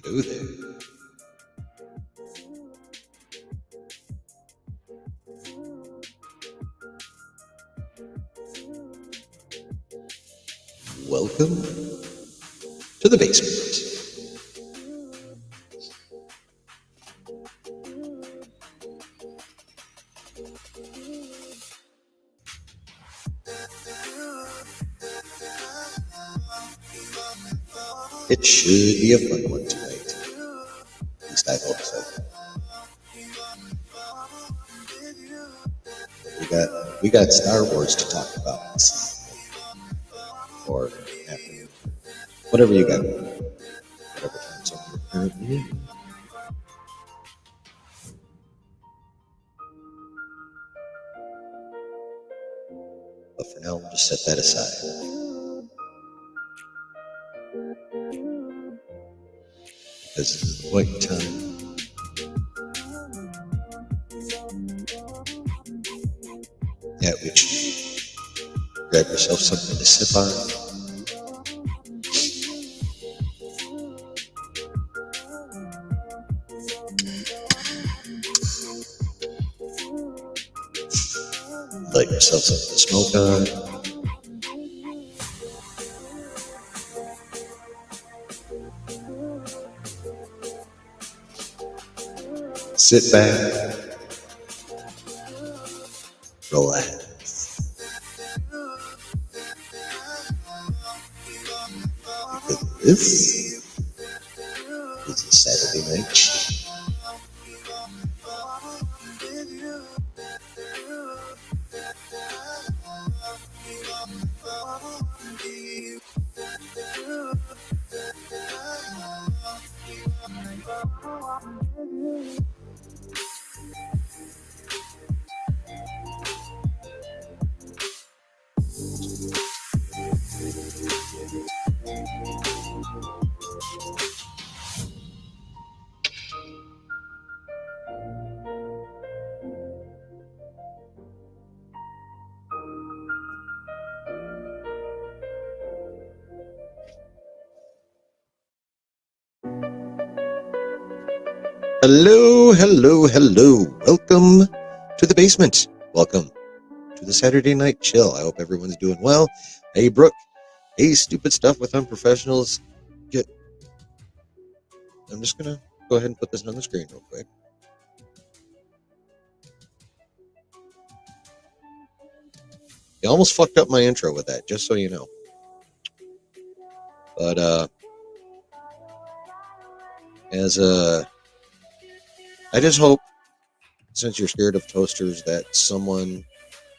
Hello there. Welcome to the basement. It should be a fun one tonight. At least I hope so. We got Star Wars to talk about this evening, or afternoon, whatever you got, whatever time zone you're currently in. But for now, we'll just set that aside. Because this is the point in time at which you grab yourself something to sip on. Light yourself something to smoke on. Sit back, relax. Because this is a Saturday night chill. Hello, hello, hello. Welcome to the basement. Welcome to the Saturday night chill. I hope everyone's doing well. Hey, Brooke. Hey, stupid stuff with unprofessionals. I'm just going to go ahead and put this on the screen real quick. You almost fucked up my intro with that, just so you know. But, I just hope, since you're scared of toasters, that someone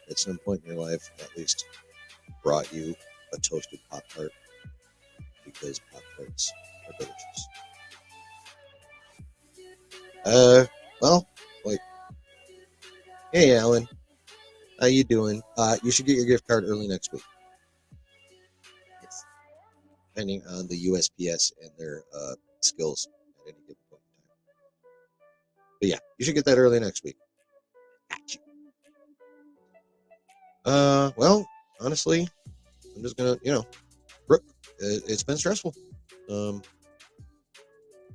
at some point in your life at least brought you a toasted Pop-Tart, because Pop-Tarts are delicious. Well, like, hey, Alan, how you doing? You should get your gift card early next week. Yes. Depending on the USPS and their skills at any given point in time. But yeah, you should get that early next week. Gotcha. Well, honestly, I'm just gonna, Brooke, it's been stressful.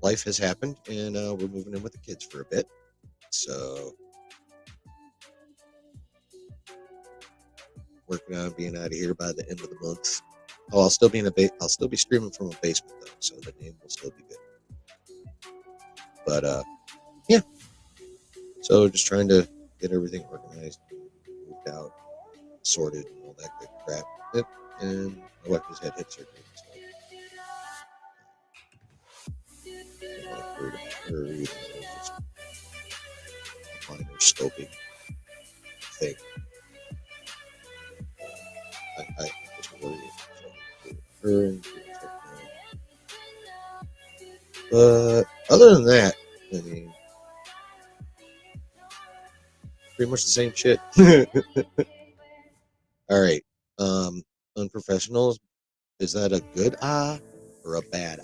Life has happened, and we're moving in with the kids for a bit. So, working on being out of here by the end of the month. Oh, I'll still be I'll still be streaming from a basement though, so the name will still be good. But yeah. So just trying to get everything organized, moved out, sorted, and all that good crap. And my wife has had hip surgery, so I'm not worried about her, even though it's just a minor scoping thing. I just worry about her and but other than that, I mean, pretty much the same shit. All right. Unprofessionals, is that a good or a bad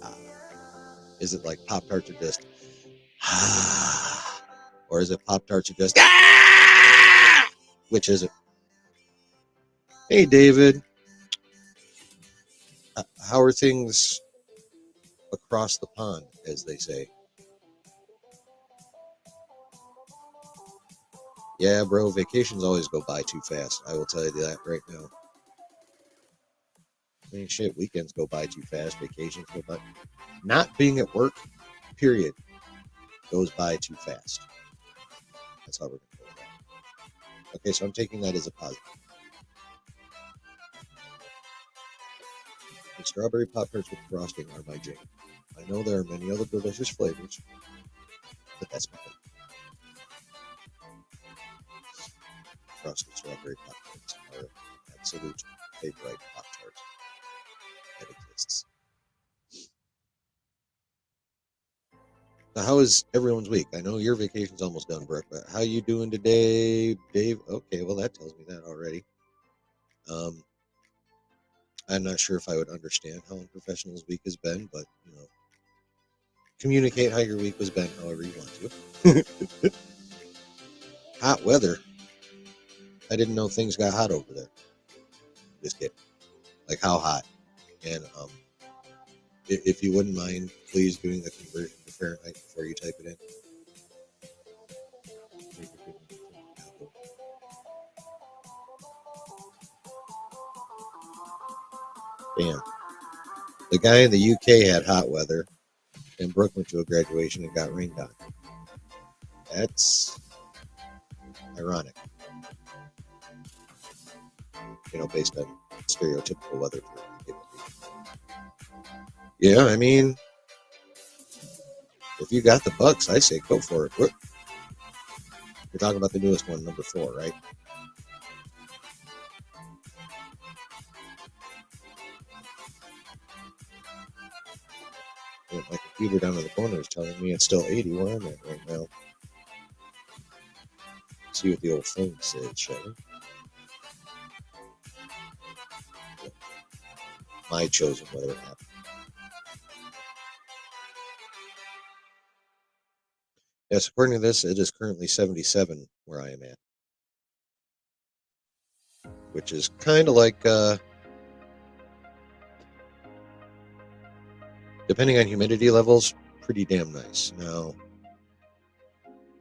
Is it like Pop-Tarts are just or is it Pop-Tarts are just Which is it? Hey, David. How are things across the pond, as they say. Yeah, bro, vacations always go by too fast. I will tell you that right now. I mean, shit, weekends go by too fast. Vacations go by. Not being at work, period, goes by too fast. That's how we're going to go with that. Okay, so I'm taking that as a positive. The strawberry Pop Tarts with frosting are my jam. I know there are many other delicious flavors, but that's my favorite. Frosted strawberry Pop Tarts are an absolute favorite Pop Tart that exists. So how is everyone's week? I know your vacation's almost done, Brooke, but how you doing today, Dave? Okay, well that tells me that already. Um, I'm not sure if I would understand how unprofessional's week has been, but communicate how your week has been however you want to. Hot weather. I didn't know things got hot over there. Just kidding. Like how hot? And if you wouldn't mind, please doing the conversion to Fahrenheit before you type it in. Damn. The guy in the UK had hot weather, and Brooke went to a graduation and got rained on. That's ironic, based on stereotypical weather for people. Yeah, I mean, if you got the bucks, I say go for it. We're talking about the newest one, number 4, right? Yeah, my computer down in the corner is telling me it's still 80 where I'm at right now. Let's see what the old phone says, shall we? My chosen weather app. Yes, according to this, it is currently 77 where I am at, which is kind of like, depending on humidity levels, pretty damn nice. Now,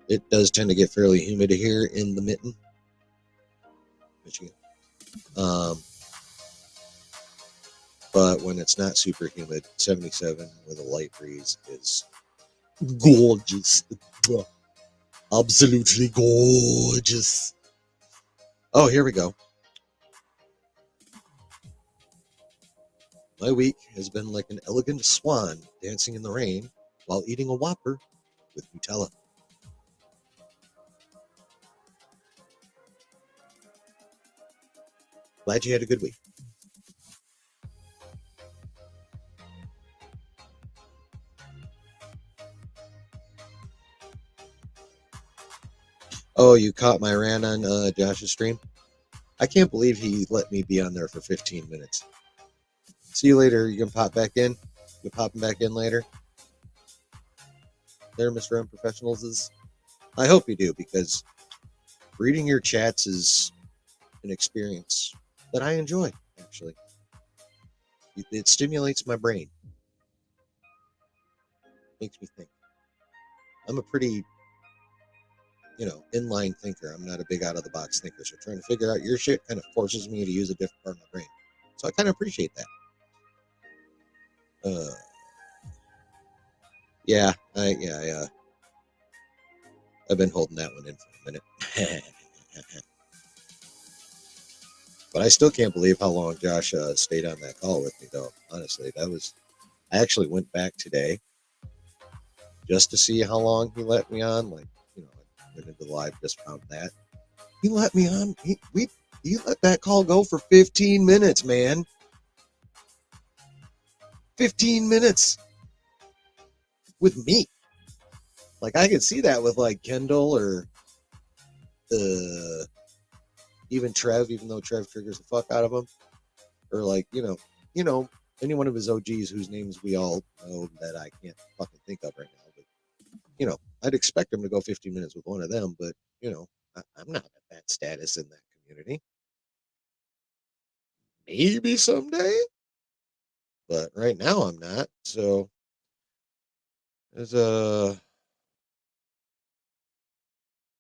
it does tend to get fairly humid here in the mitten, Michigan. But when it's not super humid, 77 with a light breeze is gorgeous. Absolutely gorgeous. Oh, here we go. My week has been like an elegant swan dancing in the rain while eating a Whopper with Nutella. Glad you had a good week. Oh, you caught my rant on Josh's stream? I can't believe he let me be on there for 15 minutes. See you later. You can pop back in? You popping back in later? There, Mr. Unprofessionals is. I hope you do, because reading your chats is an experience that I enjoy, actually. It stimulates my brain, makes me think. I'm a pretty, inline thinker. I'm not a big out of the box thinker. So trying to figure out your shit kind of forces me to use a different part of my brain. So I kind of appreciate that. Yeah, I've been holding that one in for a minute. But I still can't believe how long Josh stayed on that call with me, though. Honestly, I actually went back today just to see how long he let me on. Like, I went into the live, just found that. He let me on. He let that call go for 15 minutes, man. 15 minutes with me. Like, I could see that with like Kendall or even Trev, even though Trev triggers the fuck out of him, or like any one of his OGs whose names we all know that I can't fucking think of right now. But I'd expect him to go 15 minutes with one of them, but I'm not at that status in that community. Maybe someday, but right now I'm not. So It was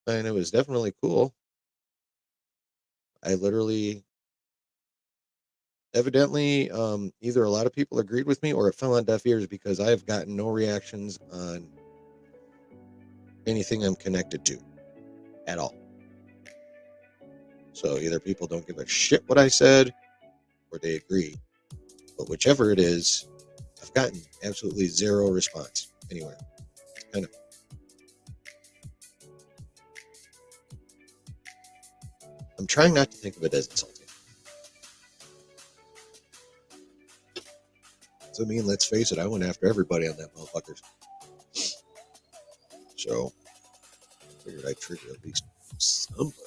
and it was definitely cool. I literally, evidently, either a lot of people agreed with me or it fell on deaf ears because I have gotten no reactions on anything I'm connected to at all. So either people don't give a shit what I said or they agree. But whichever it is, I've gotten absolutely zero response anywhere. Kind of. I'm trying not to think of it as insulting. So I mean, let's face it, I went after everybody on that motherfuckers. So I figured I'd trigger at least somebody.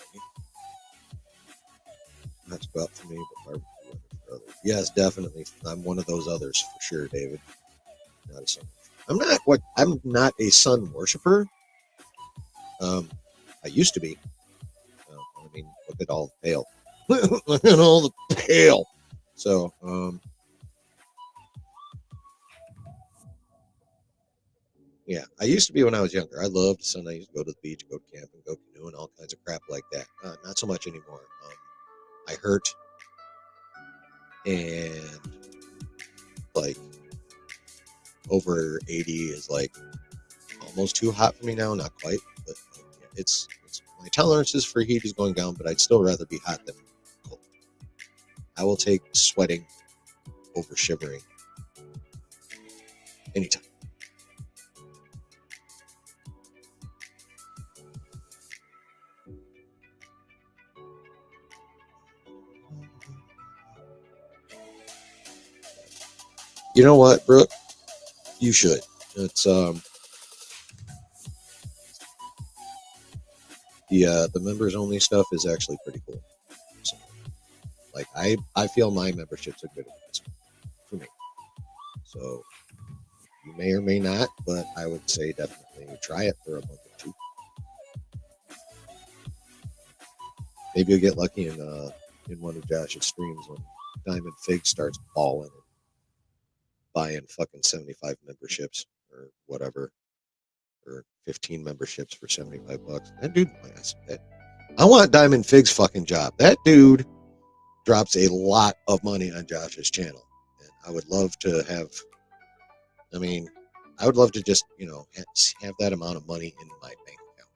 Not to go out for me, but barbecue for others. Yes, definitely. I'm one of those others for sure, David. Not a son. I'm not a sun worshiper. I used to be. I mean, look at all the pale. Look at all the pale. So, yeah, I used to be when I was younger. I loved the sun. I used to go to the beach, go camping, go canoeing, all kinds of crap like that. Not so much anymore. I hurt, and like over 80 is like almost too hot for me now. Not quite, but it's my tolerances for heat is going down. But I'd still rather be hot than cold. I will take sweating over shivering anytime. You know what, Brooke? You should. It's the members only stuff is actually pretty cool. So, like I feel my membership's a good investment for me. So you may or may not, but I would say definitely try it for a month or two. Maybe you'll get lucky in one of Josh's streams when Diamond Fig starts balling and buying fucking 75 memberships or whatever, or 15 memberships for 75 bucks. That dude, I want Diamond Fig's fucking job. That dude drops a lot of money on Josh's channel, and I would love to have. I mean, I would love to just have that amount of money in my bank account,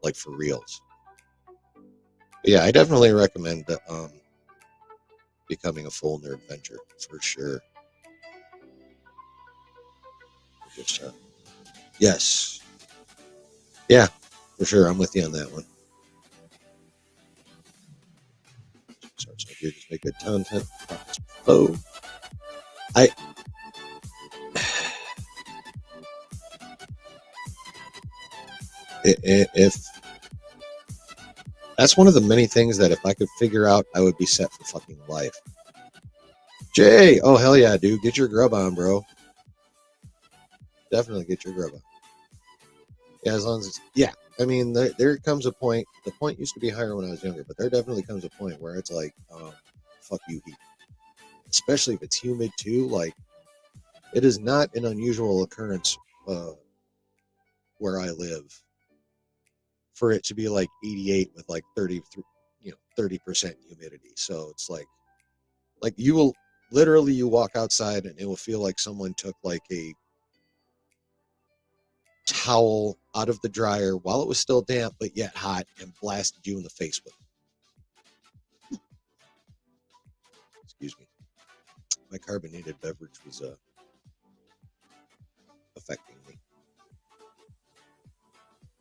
like for reals. But yeah, I definitely recommend becoming a full nerd venture for sure. Just yes, yeah, for sure. I'm with you on that one. So you just make good content. Oh, I if that's one of the many things that if I could figure out, I would be set for fucking life. Jay, oh hell yeah, dude, get your grub on, bro. Definitely get your grub on. Yeah, as long as it's yeah. I mean, there comes a point. The point used to be higher when I was younger, but there definitely comes a point where it's like, fuck you, heat. Especially if it's humid too. Like, it is not an unusual occurrence where I live for it to be like 88 with like 30% humidity. So it's like you will literally you walk outside and it will feel like someone took like a towel out of the dryer while it was still damp but yet hot and blasted you in the face with it. Excuse me. My carbonated beverage was affecting me.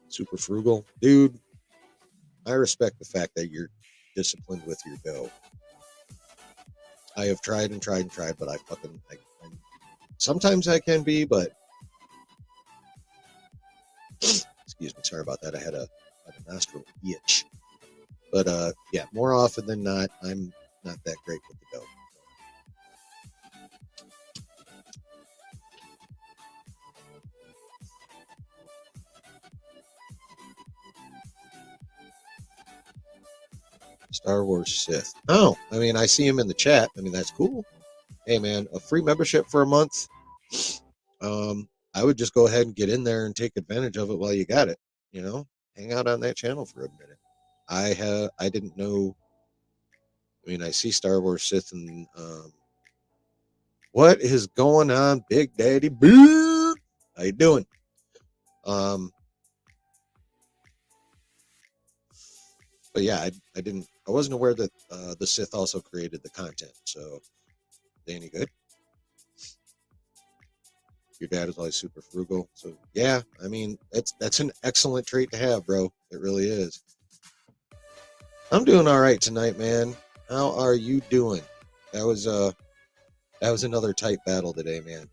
Super frugal, dude. I respect the fact that you're disciplined with your dough. I have tried and tried and tried, but sometimes I can be, but excuse me, sorry about that. I had a nostril itch, but yeah, more often than not, I'm not that great with the dough. Star Wars Sith. Oh, I mean, I see him in the chat. I mean, that's cool. Hey, man, a free membership for a month. I would just go ahead and get in there and take advantage of it while you got it. Hang out on that channel for a minute. I didn't know. I mean, I see Star Wars Sith and what is going on, Big Daddy Beard? How you doing? Um, but yeah, I wasn't aware that the Sith also created the content. So, they any good? Your dad is always super frugal. So yeah, I mean, that's an excellent trait to have, bro. It really is. I'm doing all right tonight, man. How are you doing? That was uh that was another tight battle today, man.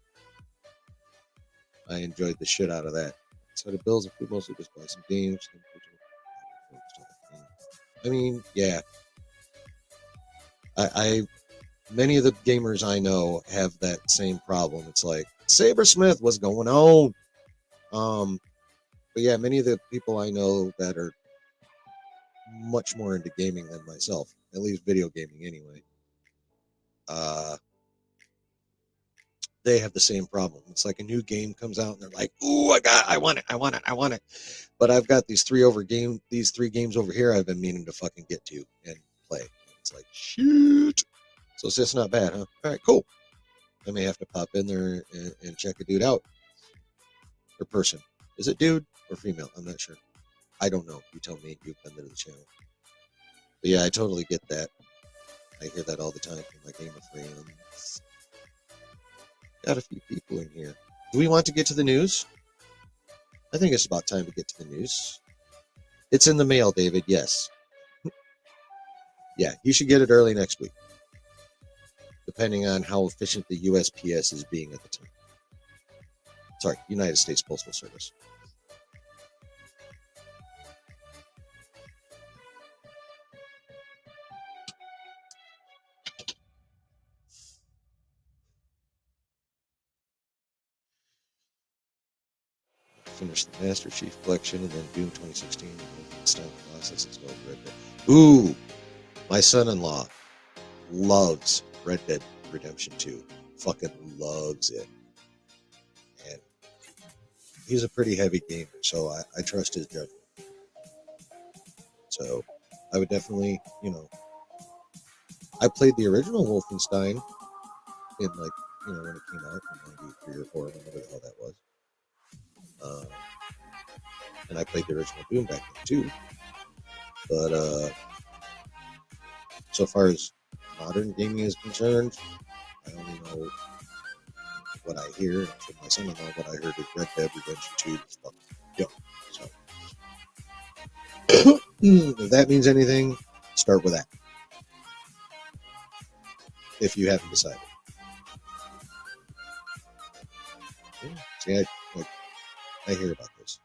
I enjoyed the shit out of that. So the Bills and food mostly just play some games. I mean, yeah. I many of the gamers I know have that same problem. It's like Sabersmith, what's going on? Um, but yeah, many of the people I know that are much more into gaming than myself, at least video gaming anyway. Uh, they have the same problem. It's like a new game comes out and they're like, "Ooh, I want it, I want it, I want it." But I've got these three games over here I've been meaning to fucking get to and play. It's like, shoot. So it's just not bad, huh? All right, cool. I may have to pop in there and check a dude out. Or person. Is it dude or female? I'm not sure. I don't know. You tell me. You've been to the channel. But yeah, I totally get that. I hear that all the time from my gamer friends. Got a few people in here. Do we want to get to the news? I think it's about time to get to the news. It's in the mail, David. Yes. Yeah, you should get it early next week, depending on how efficient the USPS is being at the time. Sorry, United States Postal Service. Finished the Master Chief Collection and then Doom 2016. It's time to process as well as Red Dead. Ooh, my son-in-law loves Red Dead Redemption 2. Fucking loves it. And he's a pretty heavy gamer, so I trust his judgment. So I would definitely, I played the original Wolfenstein in when it came out in 93 or 4, whatever the hell that was. And I played the original Doom back then too. But so far as modern gaming is concerned, I only know what I hear from my son-in-law. What I heard is Red Dead Redemption 2 is fucking dope. So if that means anything, start with that. If you haven't decided. See, I hear about this.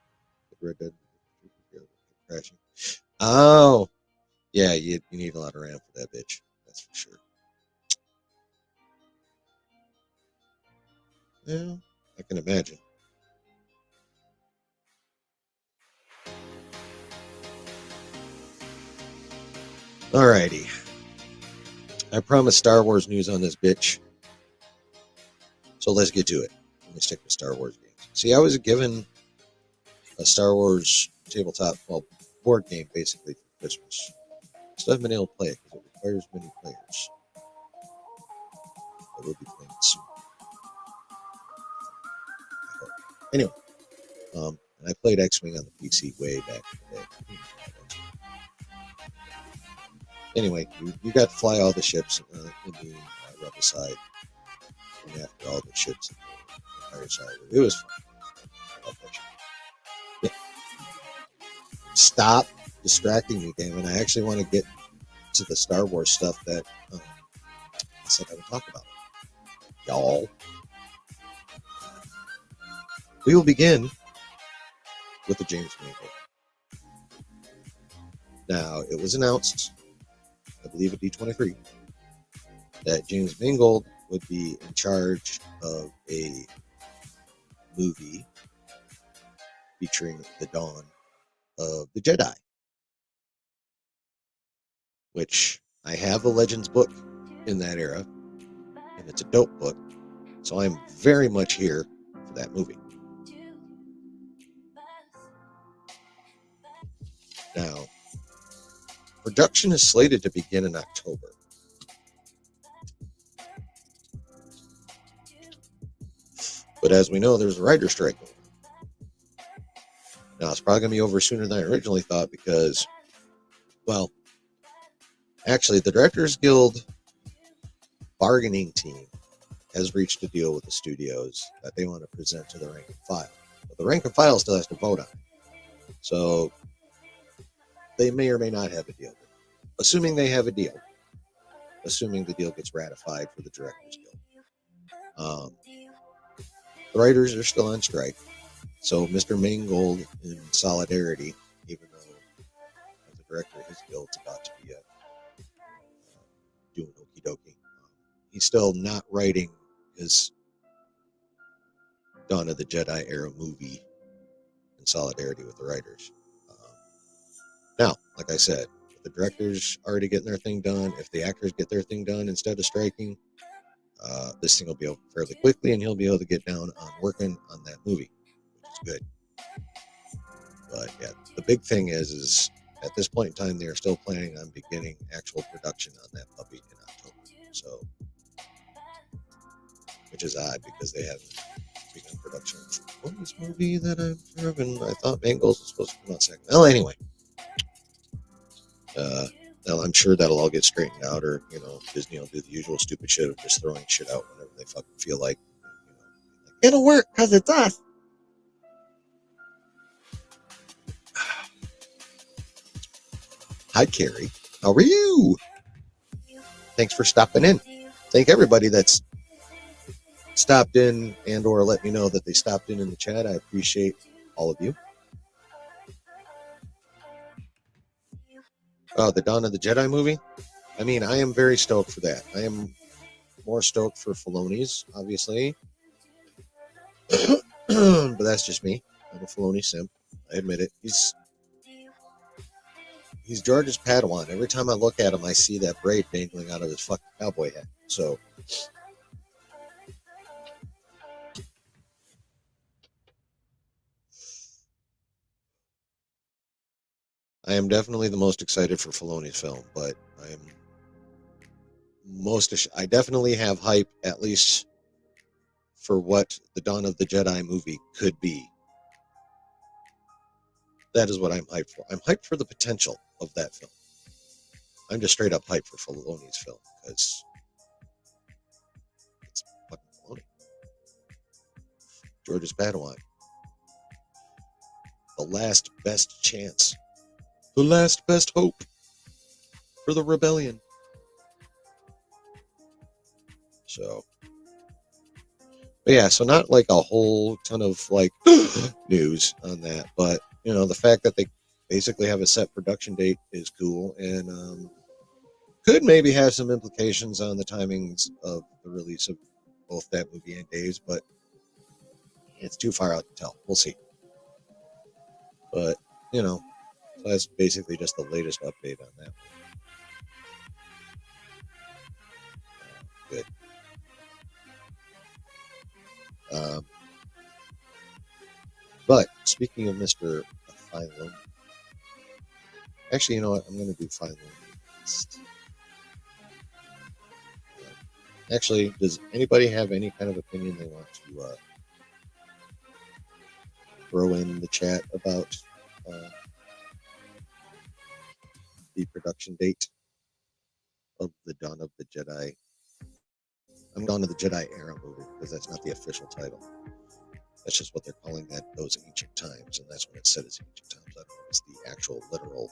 Red Dead crashing. Oh, yeah, you need a lot of RAM for that bitch. That's for sure. Yeah, I can imagine. Alrighty. I promised Star Wars news on this bitch. So let's get to it. Let me stick with Star Wars games. See, I was given a Star Wars tabletop, board game basically for Christmas. Still haven't been able to play it because it requires many players. I will be playing it soon. Anyway, and I played X-Wing on the PC way back in the day. Anyway, you got to fly all the ships in the rebel side, and after all the ships in the Empire side. It was fun. Yeah. Stop distracting me, damn it. I actually want to get to the Star Wars stuff that I said I would talk about. Y'all. We will begin with the James Mangold. Now, it was announced, I believe at D23, that James Mangold would be in charge of a movie featuring the dawn of the Jedi, which I have a Legends book in that era, and it's a dope book, so I'm very much here for that movie. Production is slated to begin in October. But as we know, there's a writer's strike. Now, it's probably going to be over sooner than I originally thought because, well, actually, the Directors Guild bargaining team has reached a deal with the studios that they want to present to the rank and file. But the rank and file still has to vote on it. So they may or may not have a deal. Assuming they have a deal, assuming the deal gets ratified for the Directors Guild. The writers are still on strike. So Mr. Mangold, in solidarity, even though as a director, his guild's about to be doing okie dokie, he's still not writing his Dawn of the Jedi era movie in solidarity with the writers. Now, like I said, if the directors already getting their thing done, if the actors get their thing done instead of striking, this thing will be over fairly quickly, and he'll be able to get down on working on that movie, which is good. But yeah, the big thing is at this point in time, they are still planning on beginning actual production on that puppy in October. So, which is odd because they haven't begun production on this movie that I've heard, and I thought Mangold was supposed to come out second. Well, anyway, now I'm sure that'll all get straightened out, or Disney will do the usual stupid shit of just throwing shit out whenever they fucking feel like. It'll work because it's us. Hi, Carrie. How are you? Thanks for stopping in. Thank everybody that's stopped in and or let me know that they stopped in the chat. I appreciate all of you. Oh, the Dawn of the Jedi movie? I mean, I am very stoked for that. I am more stoked for Filoni's, obviously. But that's just me. I'm a Filoni simp. I admit it. He's George's Padawan. Every time I look at him, I see that braid dangling out of his fucking cowboy hat. So, I am definitely the most excited for Filoni's film, but I definitely have hype, at least for what the Dawn of the Jedi movie could be. That is what I'm hyped for. I'm hyped for the potential of that film. I'm just straight up hyped for Filoni's film because it's fucking Filoni. George's Padawan. The last best chance. The last best hope for the rebellion. So, but yeah, so not like a whole ton of like news on that, but the fact that they basically have a set production date is cool, and could maybe have some implications on the timings of the release of both that movie and Dave's, but it's too far out to tell. We'll see. But so that's basically just the latest update on that. Good. But speaking of Mr. Philo, actually, you know what? I'm going to do Philo next. Actually, does anybody have any kind of opinion they want to throw in the chat about the production date of the Dawn of the Jedi? I'm Dawn of the Jedi era movie because that's not the official title. That's just what they're calling those ancient times, and that's when it's set as ancient times. I don't know if it's the actual literal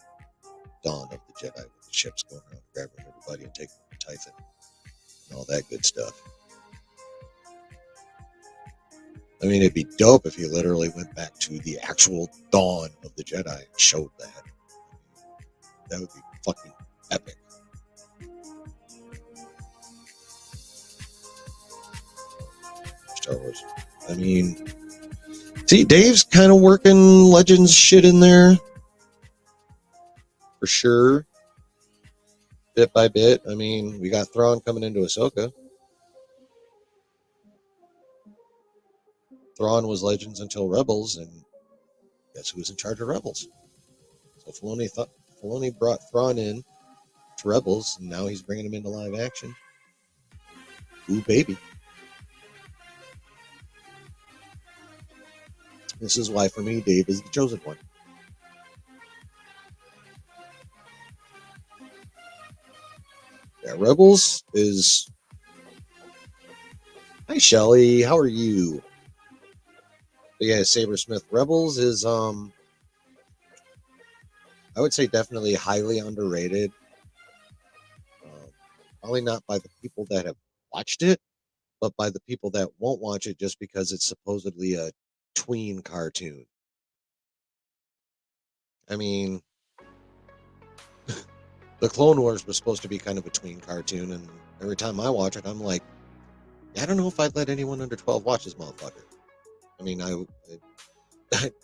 Dawn of the Jedi with the ships going around grabbing everybody and taking them to Tython and all that good stuff. I mean, it'd be dope if you literally went back to the actual Dawn of the Jedi and showed that. That would be fucking epic. Star Wars. I mean, see, Dave's kind of working Legends shit in there. For sure. Bit by bit. I mean, we got Thrawn coming into Ahsoka. Thrawn was Legends until Rebels, and guess who was in charge of Rebels? So Filoni Filoni brought Thrawn in to Rebels, and now he's bringing him into live action. Ooh, baby. This is why, for me, Dave is the chosen one. Yeah, Rebels is... Hi, Shelly. How are you? But yeah, Sabersmith. Rebels is, I would say definitely highly underrated. Probably not by the people that have watched it, but by the people that won't watch it just because it's supposedly a tween cartoon. I mean, the Clone Wars was supposed to be kind of a tween cartoon, and every time I watch it, I'm like, I don't know if I'd let anyone under 12 watch this motherfucker. I mean, I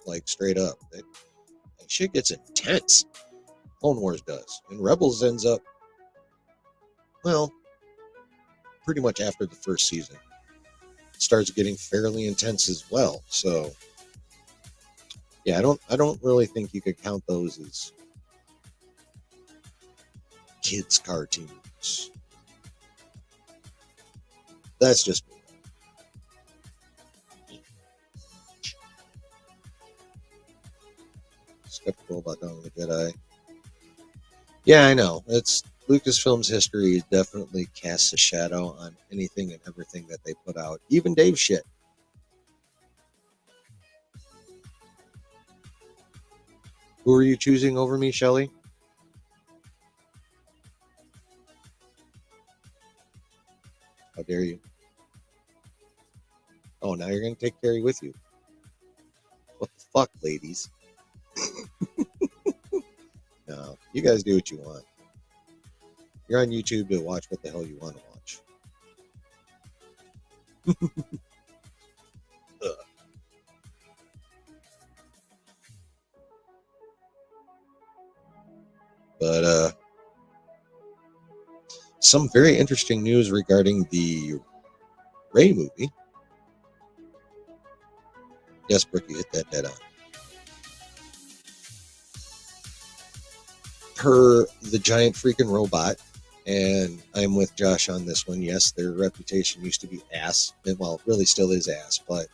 like straight up, that shit gets intense. Clone Wars does, and Rebels ends up, well, pretty much after the first season, it starts getting fairly intense as well. So, yeah, I don't really think you could count those as kids cartoons. That's just me. Skeptical about Dawn of the Jedi. Yeah, I know. It's Lucasfilm's history definitely casts a shadow on anything and everything that they put out, even Dave's shit. Who are you choosing over me, Shelley? How dare you? Oh, now you're going to take Carrie with you. What the fuck, ladies? No, you guys do what you want. You're on YouTube to watch what the hell you want to watch. But some very interesting news regarding the Rey movie. Yes, Brooke, you hit that dead on. Per the giant freaking robot, and I'm with Josh on this one. Yes, their reputation used to be ass, and well, it really still is ass, but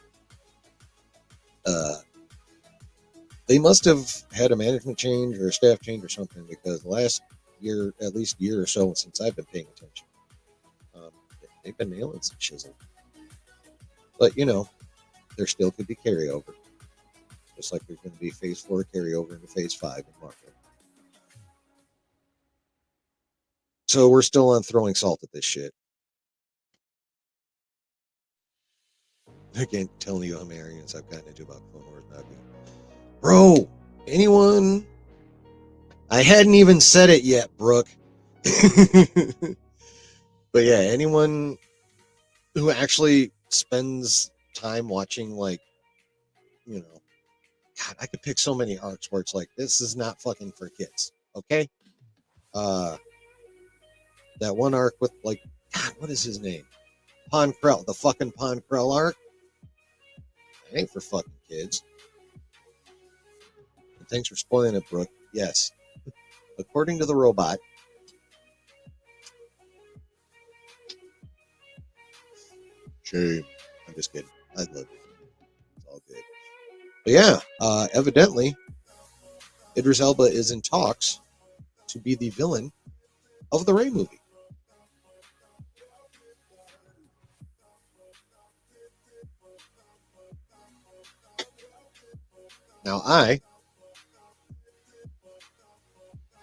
they must have had a management change or a staff change or something, because the last year, at least year or so since I've been paying attention, um, they've been nailing some chisel. But you know, there still could be carryover, just like there's going to be Phase 4 carryover into Phase 5 in Marvel. So we're still on throwing salt at this shit. I can't tell you how many arguments I've gotten into about Clone Wars not being. Bro, anyone? I hadn't even said it yet, Brooke. But yeah, anyone who actually spends time watching, like, you know, God, I could pick so many arcs where it's like, this is not fucking for kids, okay? That one arc with, like, God, what is his name? Pon Krell, the fucking Pon Krell arc. It ain't for fucking kids. And thanks for spoiling it, Brooke. Yes. According to the robot, shame. I'm just kidding. I love it. It's all good. But yeah, evidently, Idris Elba is in talks to be the villain of the Rey movie. Now,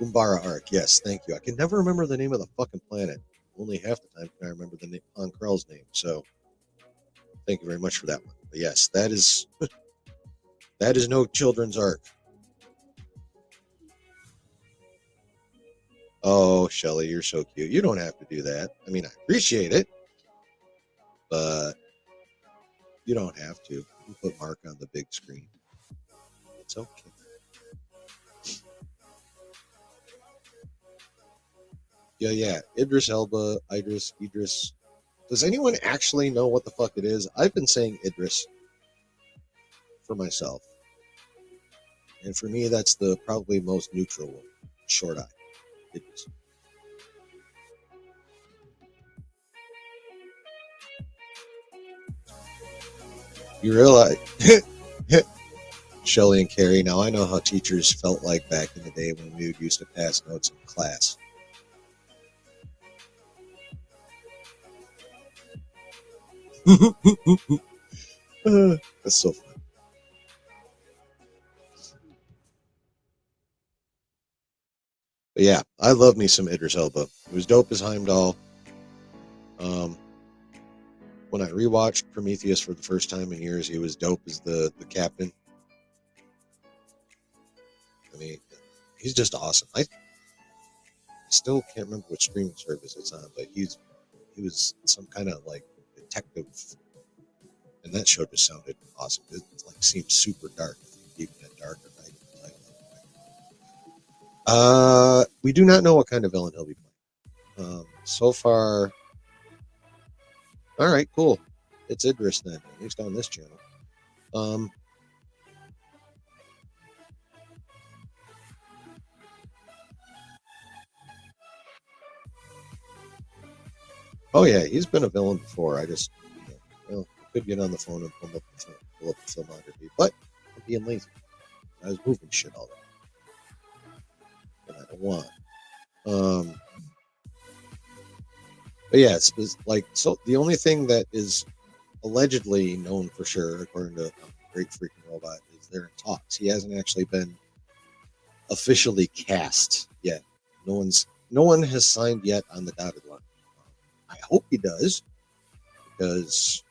Umbara arc, yes, thank you. I can never remember the name of the fucking planet. Only half the time can I remember the name, on Krell's name. So, thank you very much for that one. But yes, that is that is no children's arc. Oh, Shelly, you're so cute. You don't have to do that. I mean, I appreciate it, but you don't have to. You can put Mark on the big screen. It's okay. Yeah. Idris Elba, Idris. Does anyone actually know what the fuck it is? I've been saying Idris for myself. And for me, that's the probably most neutral one. short eye. Idris. You realize, Shelley and Carrie, now I know how teachers felt like back in the day when we would used to pass notes in class. That's so fun. But yeah, I love me some Idris Elba. It was dope as Heimdall. Um, when I rewatched Prometheus for the first time in years, he was dope as the captain. I mean, he's just awesome. I still can't remember what streaming service it's on, but he was some kind of like detective, and that show just sounded awesome. It like seemed super dark. Even at darker night in the title. We do not know what kind of villain he'll be playing. So far, all right, cool. It's Idris then, at least on this channel. Um, oh yeah, he's been a villain before. I just, well, I could get on the phone and pull up the filmography, but I'm being lazy. I was moving shit all day, and I don't want. Um, but yeah, it's like so. The only thing that is allegedly known for sure, according to Great Freaking Robot, is they're in talks. He hasn't actually been officially cast yet. No one has signed yet on the dotted line. I hope he does, because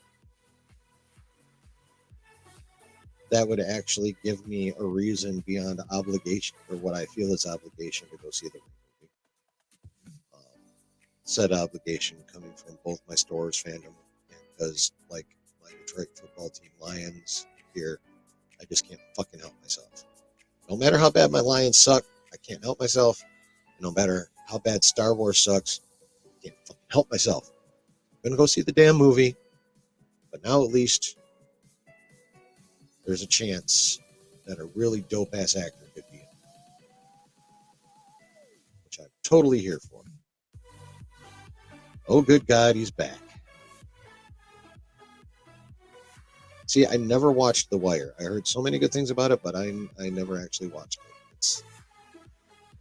that would actually give me a reason beyond obligation, or what I feel is obligation, to go see the movie. Said obligation coming from both my Stores fandom, because like my Detroit football team Lions here, I just can't fucking help myself. No matter how bad my Lions suck, I can't help myself. No matter how bad Star Wars sucks, I can't fucking help myself. I'm gonna go see the damn movie, but now at least there's a chance that a really dope ass actor could be in it, which I'm totally here for. Oh, good God, he's back. See, I never watched The Wire. I heard so many good things about it, but I never actually watched it. It's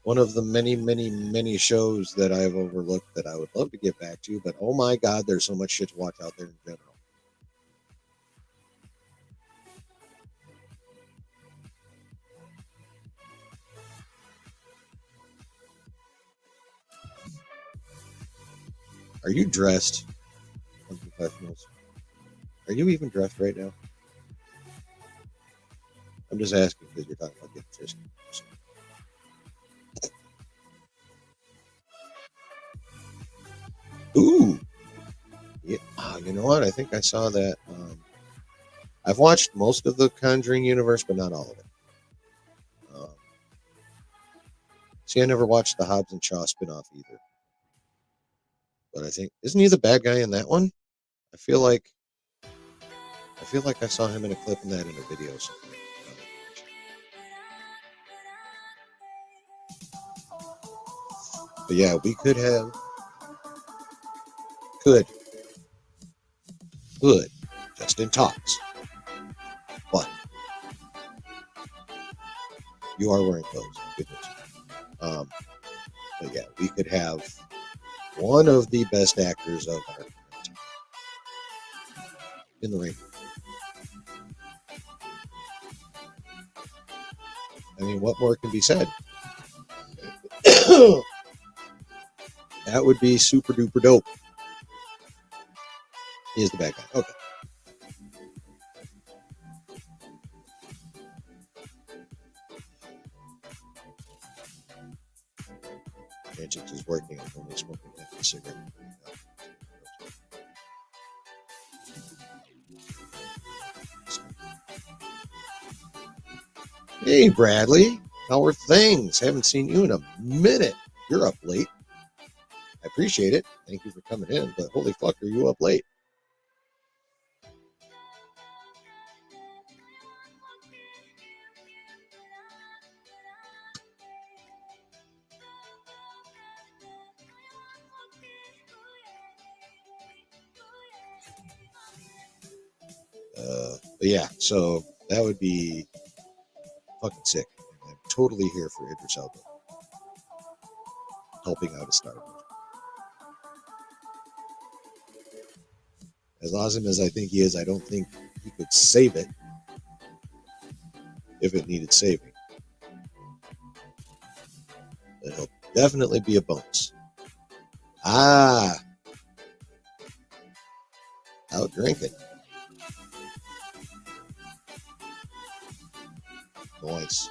one of the many, many, many shows that I've overlooked that I would love to get back to, but oh my God, there's so much shit to watch out there in general. Are you dressed? Professionals. Are you even dressed right now? I'm just asking because you're talking about getting frisky. Ooh, yeah. You know what? I think I saw that. I've watched most of the Conjuring universe, but not all of it. Um, see, I never watched the Hobbs and Shaw spinoff either. But I think, isn't he the bad guy in that one? I feel like I saw him in a clip in that in a video somewhere. But yeah, we could have could just in talks. But you are wearing clothes. Good news. But yeah, we could have one of the best actors of our time in the ring. I mean, what more can be said? That would be super duper dope. He is the bad guy. Okay. Magic is working. I'm only smoking half a cigarette. Hey, Bradley. How are things? Haven't seen you in a minute. You're up late. I appreciate it. Thank you for coming in, but holy fuck, are you up late? But yeah, so that would be fucking sick. I'm totally here for Idris Elba helping out a Star Wars. As awesome as I think he is, I don't think he could save it if it needed saving. But he'll definitely be a bonus. Ah, out drinking. Nice.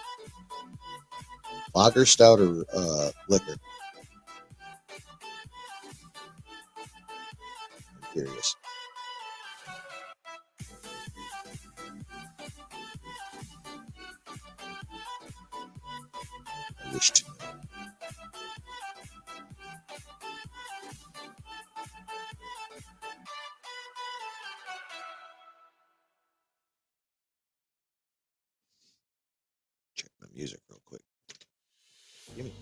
Lager, stout, or liquor? I'm curious. I wish to know. Check my music real quick. Give me.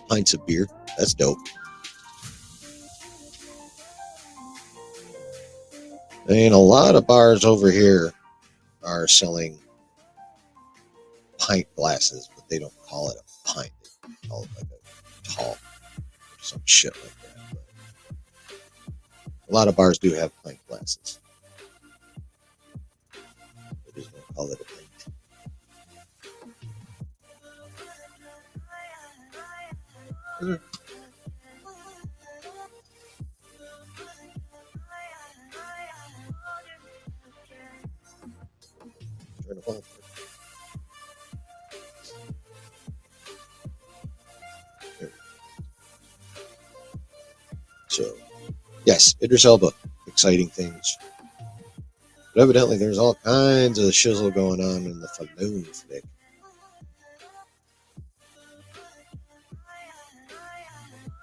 Pints of beer. That's dope. I mean, a lot of bars over here are selling pint glasses, but they don't call it a pint. They call it like a tall or some shit like that. But a lot of bars do have pint glasses. They just don't call it a pint. Turn it on. So, yes, Idris Elba, exciting things. But evidently, there's all kinds of shizzle going on in the Falloon flick.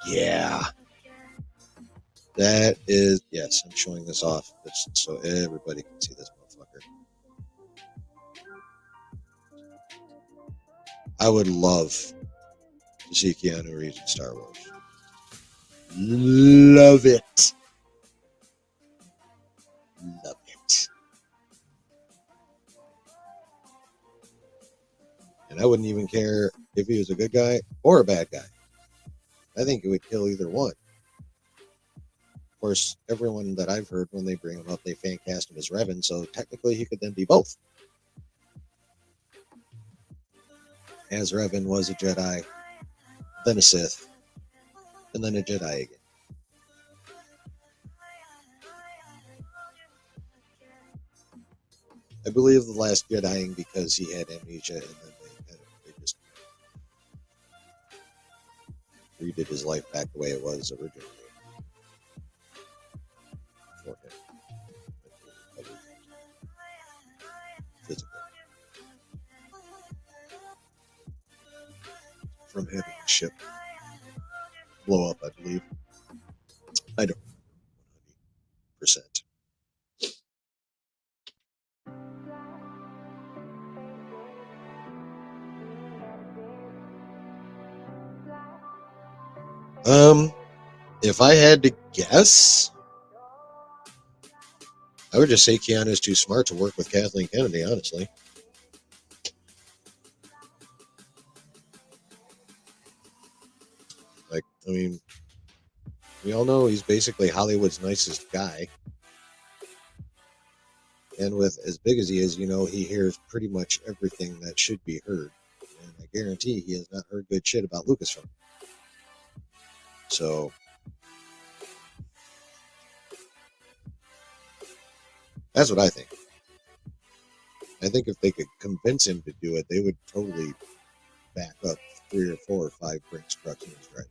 Yeah. That is, yes, I'm showing this off so everybody can see this motherfucker. I would love to see Keanu Reeves in Star Wars. Love it. Love it. And I wouldn't even care if he was a good guy or a bad guy. I think it would kill either one. Of course, everyone that I've heard when they bring him up, they fan cast him as Revan, so technically he could then be both. As Revan was a Jedi, then a Sith, and then a Jedi again. I believe the last Jediing because he had amnesia, and then they just redid his life back the way it was originally for him. Physically. From having the ship blow up, I believe. I don't know 100%. If I had to guess, I would just say Keanu's too smart to work with Kathleen Kennedy, honestly. Like, I mean, we all know he's basically Hollywood's nicest guy. And with as big as he is, he hears pretty much everything that should be heard. And I guarantee he has not heard good shit about Lucasfilm. So, that's what I think. I think if they could convince him to do it, they would totally back up 3 or 4 or 5 Brinks trucks in his driveway.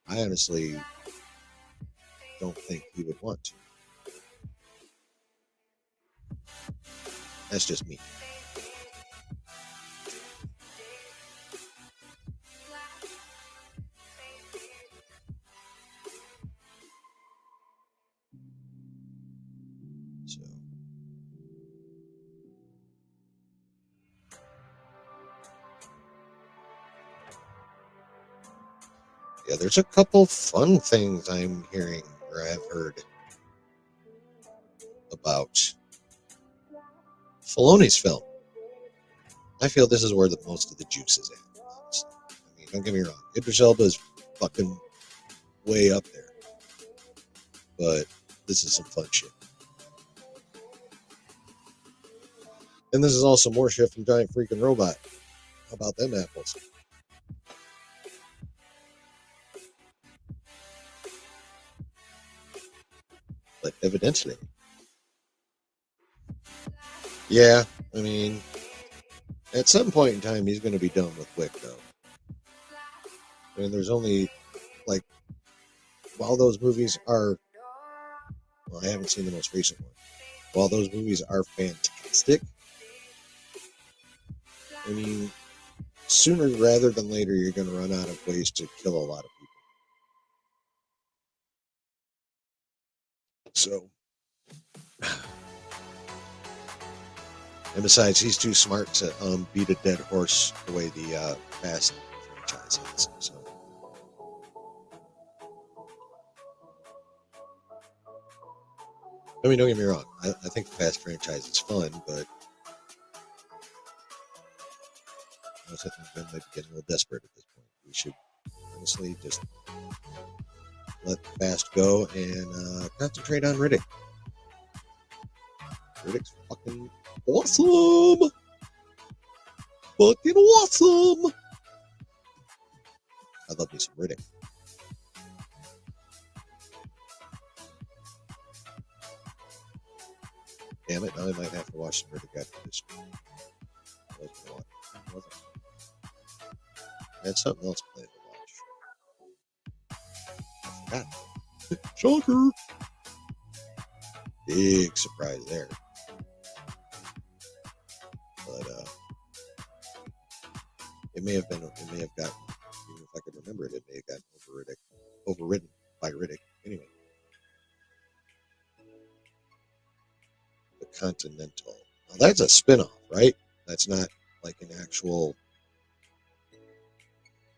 I honestly don't think he would want to. That's just me. So, Yeah, there's a couple fun things I'm hearing or I've heard about Filoni's film. I feel this is where the most of the juice is at. Honestly. I mean, don't get me wrong. Idris Elba is fucking way up there, but this is some fun shit. And this is also more shit from Giant Freaking Robot. How about them apples? But evidently, yeah. I mean, at some point in time, he's going to be done with Wick, though. I mean, there's only like, while those movies are, well, I haven't seen the most recent one. While those movies are fantastic, I mean, sooner rather than later, you're going to run out of ways to kill a lot of people. So, and besides, he's too smart to beat a dead horse the way the Fast franchise is. So, I mean, don't get me wrong. I think the Fast franchise is fun, but I think Ben might be getting a little desperate at this point. We should honestly just let Fast go and concentrate on Riddick. Riddick's fucking awesome! Fucking awesome! I love me some Riddick. Damn it, now I might have to watch some Riddick after this. I was gonna watch. I had something else planned to watch. I forgot. Shocker! Big surprise there. But it may have gotten, even if I could remember it, it may have gotten overridden by Riddick. Anyway. The Continental. Now that's a spin-off, right? That's not like an actual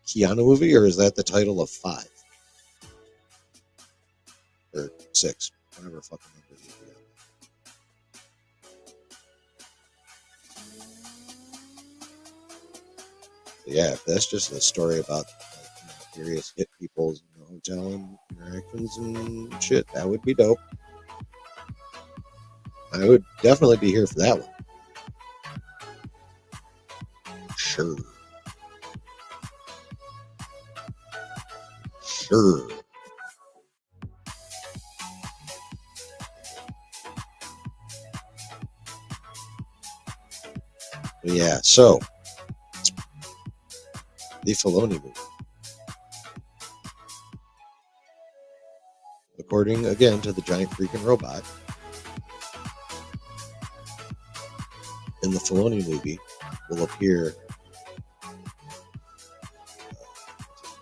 Keanu movie, or is that the title of 5? Or 6? Whatever fucking number you put out. Yeah, if that's just a story about various hit people's hotel and interactions and shit, that would be dope. I would definitely be here for that one. Sure. Sure. But yeah, so the Filoni movie. According again to the Giant Freaking Robot, in the Filoni movie will appear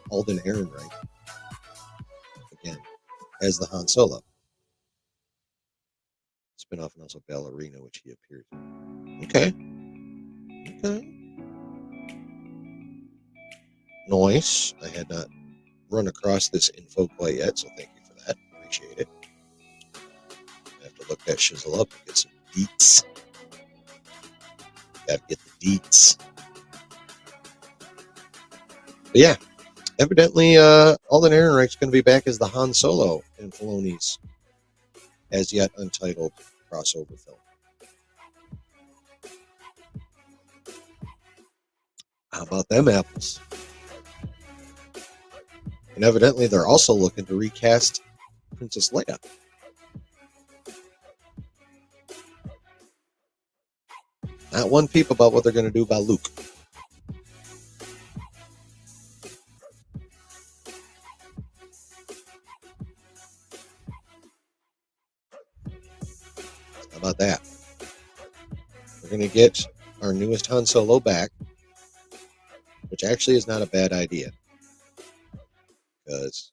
Alden Ehrenreich again as the Han Solo. Spin-off and also Ballerina, which he appears in. Okay. Nice. I had not run across this info quite yet, so thank you for that. Appreciate it. I have to look that shizzle up and get some deets. Gotta get the deets. But yeah, evidently, Alden Ehrenreich's going to be back as the Han Solo in Filoni's as yet untitled crossover film. How about them apples? And evidently, they're also looking to recast Princess Leia. Not one peep about what they're going to do about Luke. How about that? We're going to get our newest Han Solo back, which actually is not a bad idea. Because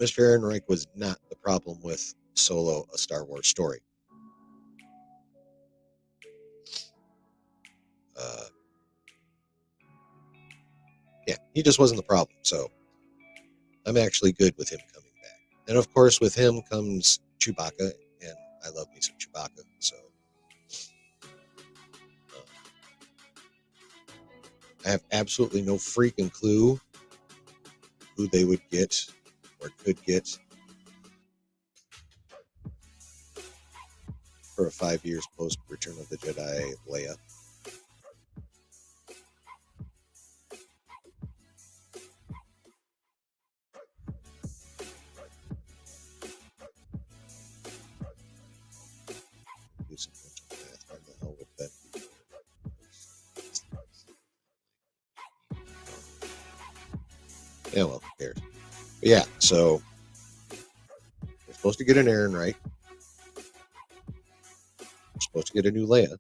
Mr. Ehrenreich was not the problem with Solo, a Star Wars story. Yeah, he just wasn't the problem. So I'm actually good with him coming back. And of course, with him comes Chewbacca, and I love me some Chewbacca. So I have absolutely no freaking clue who they would get or could get for a 5 years post Return of the Jedi Leia. Do some mental math. Why the hell would that be? Yeah, well, who cares? But yeah, so we're supposed to get an Aaron right. We're supposed to get a new Leia.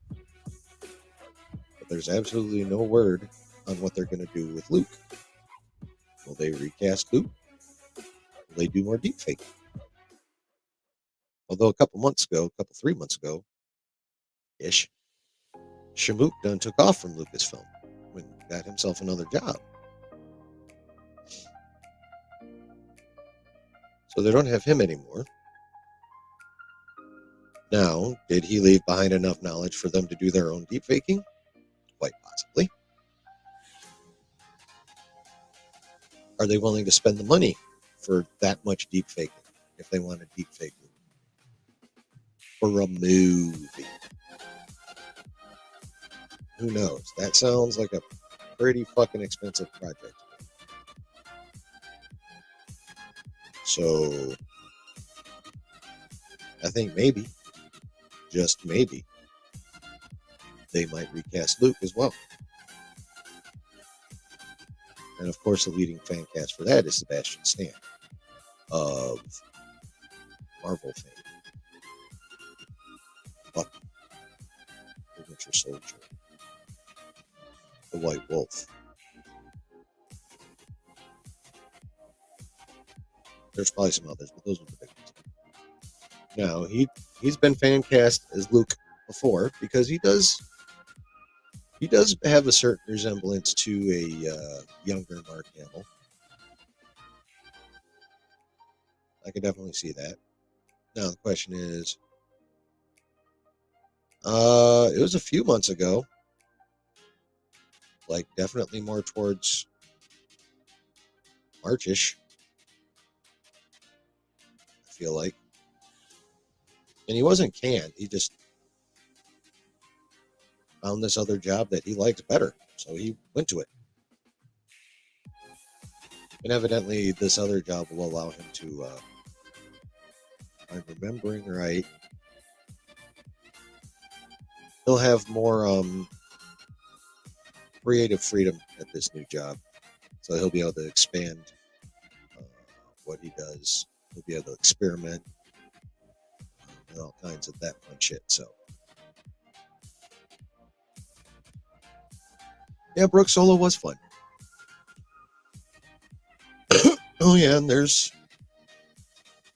But there's absolutely no word on what they're going to do with Luke. Will they recast Luke? Will they do more deepfake? Although a couple 3 months ago, ish, Shamook done took off from Lucasfilm and got himself another job. So they don't have him anymore. Now, did he leave behind enough knowledge for them to do their own deepfaking? Quite possibly. Are they willing to spend the money for that much deepfaking if they want to deepfake Luke? For a movie? Who knows? That sounds like a pretty fucking expensive project. So, I think maybe, just maybe, they might recast Luke as well. And of course, the leading fan cast for that is Sebastian Stan of Marvel fame. Bucky, the Winter Soldier, the White Wolf. There's probably some others, but those are the big ones. Now, he's been fan cast as Luke before because he does have a certain resemblance to a younger Mark Hamill. I could definitely see that. Now the question is, it was a few months ago, like definitely more towards Marchish, I feel like. And he wasn't canned. He just found this other job that he liked better, so he went to it. And evidently, this other job will allow him to, if I'm remembering right, he'll have more creative freedom at this new job. So he'll be able to expand what he does. He'll be able to experiment and all kinds of that fun shit. So, yeah, Brooke Solo was fun. Oh yeah, and there's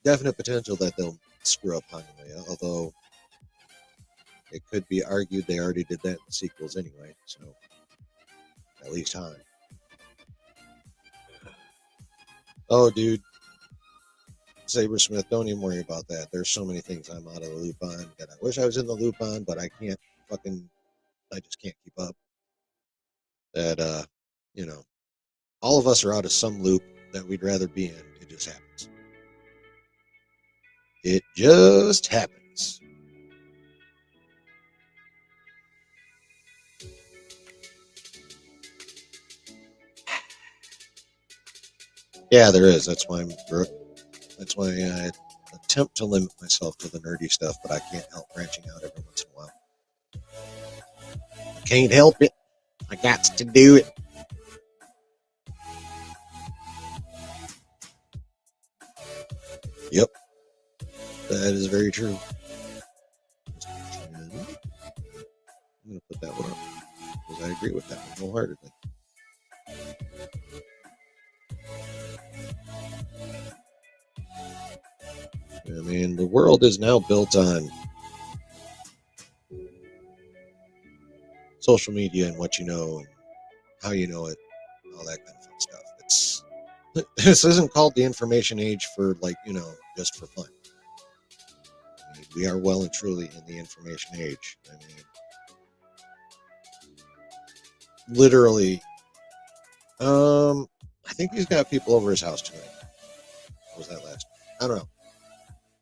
definite potential that they'll screw up Han and Leia, although it could be argued they already did that in the sequels anyway, so at least Han. Oh, dude, Sabersmith, don't even worry about that. There's so many things I'm out of the loop on that I wish I was in the loop on, but I just can't keep up. That, all of us are out of some loop that we'd rather be in. It just happens. It just happens. Yeah, there is. That's why I attempt to limit myself to the nerdy stuff, but I can't help branching out every once in a while. I can't help it. I got to do it. Yep. That is very true. I'm going to put that one up because I agree with that one wholeheartedly. I mean, the world is now built on social media and what you know and how you know it. all that kind of fun stuff. This isn't called the information age for just for fun. I mean, we are well and truly in the information age. I mean, literally. I think he's got people over his house tonight. What was that last? I don't know.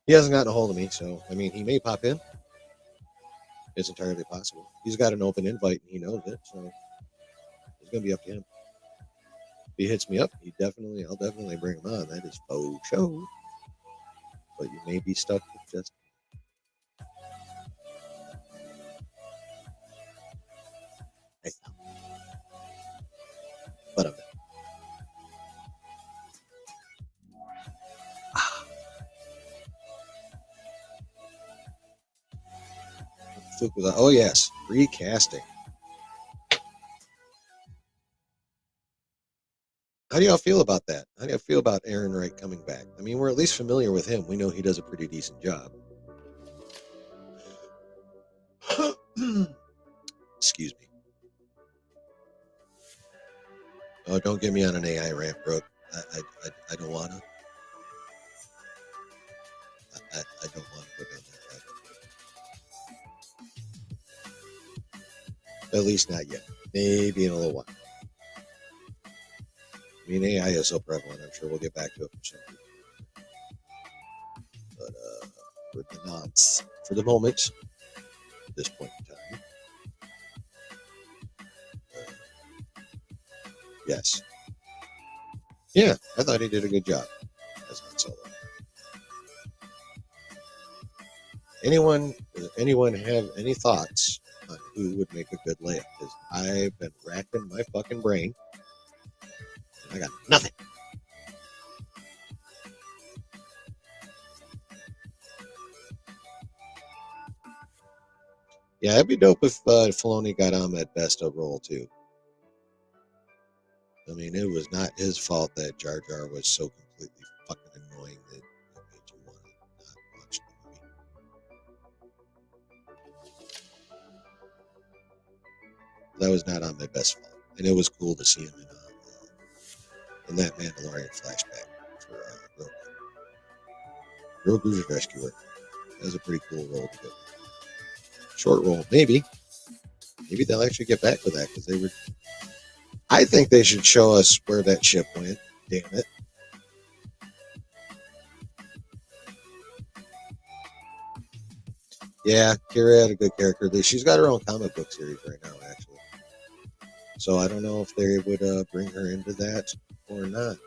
He hasn't gotten a hold of me, so I mean, he may pop in. It's entirely possible. He's got an open invite and he knows it, so it's gonna be up to him. If he hits me up, I'll definitely bring him on. That is faux show. But you may be stuck with just. But I'm. Oh yes, recasting. How do y'all feel about that? How do y'all feel about Aaron Wright coming back? I mean, we're at least familiar with him. We know he does a pretty decent job. Excuse me. Oh, don't get me on an AI rant, bro. I don't want to. I don't want to go down that. At least not yet. Maybe in a little while. I mean, AI is so prevalent. I'm sure we'll get back to it for some people. But for the nonce, for the moment, at this point in time, yes. Yeah, I thought he did a good job as Han Solo. Anyone have any thoughts on who would make a good Leia? Because I've been racking my fucking brain, and I got nothing. Yeah, it'd be dope if Filoni got Ahmed Best a role too. I mean, it was not his fault that Jar Jar was so completely fucking annoying that it made you want to not watch the movie. That was not Ahmed Best's fault, and it was cool to see him in that Mandalorian flashback for Grogu. Grogu's rescuer. That was a pretty cool role to go. Short role, maybe. Maybe they'll actually get back to that because they were. I think they should show us where that ship went. Damn it. Yeah, Kira had a good character. She's got her own comic book series right now, actually. So I don't know if they would bring her into that or not.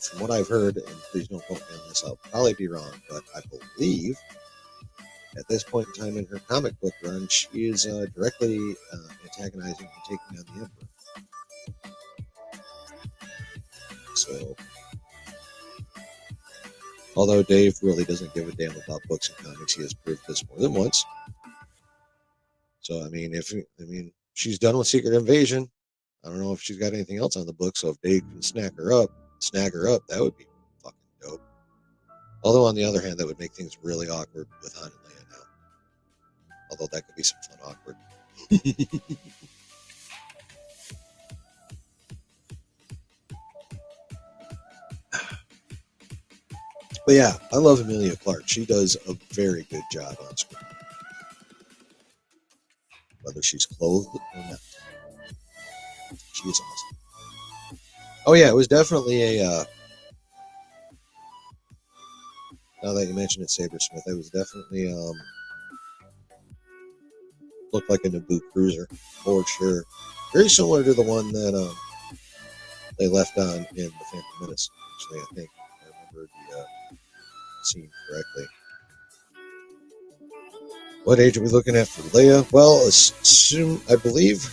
From what I've heard, and please don't quote me on this, I'll probably be wrong, but I believe at this point in time in her comic book run, she is directly antagonizing and taking on the Emperor. So, although Dave really doesn't give a damn about books and comics, he has proved this more than once. So, I mean, she's done with Secret Invasion. I don't know if she's got anything else on the book. So, if Dave can snag her up, that would be fucking dope. Although, on the other hand, that would make things really awkward with Han and Leia now. Although that could be some fun awkward. But yeah, I love Emilia Clarke. She does a very good job on screen. Whether she's clothed or not. She is awesome. Oh yeah, it was definitely a now that you mentioned it, Sabersmith, it was definitely looked like a Naboo cruiser for sure. Very similar to the one that they left on in the Phantom Menace. Actually, I think I remember the scene correctly. What age are we looking at for Leia? Well, I believe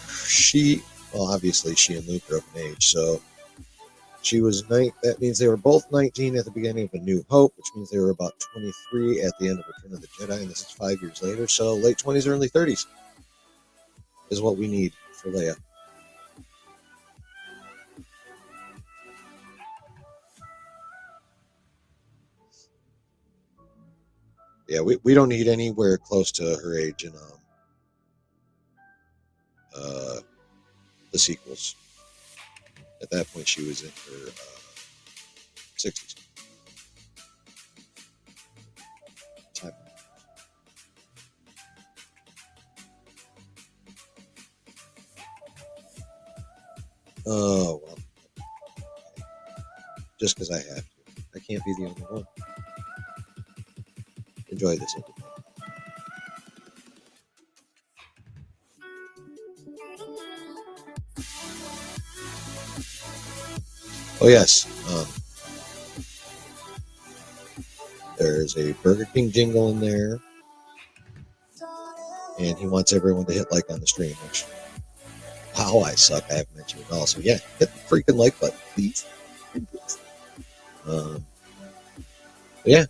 obviously she and Luke are of an age, so she was that means they were both 19 at the beginning of A New Hope, which means they were about 23 at the end of Return of the Jedi, and this is 5 years later, so late 20s, early 30s is what we need for Leia. Yeah, we don't need anywhere close to her age in the sequels. At that point, she was in her 60s. Time. Oh, well. Just because I have to. I can't be the only one. Enjoy this entertainment. Oh, yes. There's a Burger King jingle in there. And he wants everyone to hit like on the stream, which, wow, I suck. I haven't mentioned it all. So, yeah, hit the freaking like button, please. Yeah,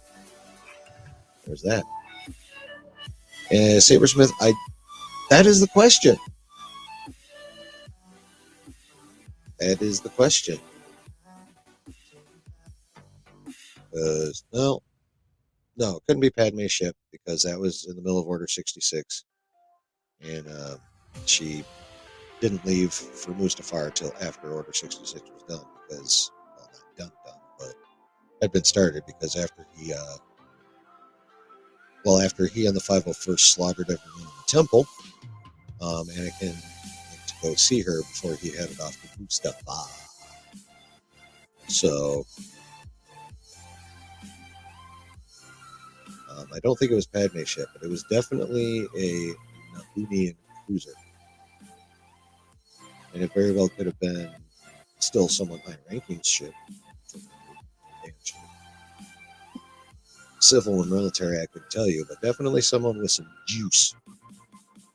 there's that. And Sabersmith, that is the question. That is the question. Because, no, it couldn't be Padme's ship because that was in the middle of Order 66. And she didn't leave for Mustafar until after Order 66 was done because, well, not done, but had been started because after he and the 501st slaughtered everyone in the temple, Anakin went to go see her before he headed off to Mustafar. So, I don't think it was Padme's ship, but it was definitely a Nabooian cruiser. And it very well could have been still someone high-ranking ship. Civil and military, I couldn't tell you, but definitely someone with some juice.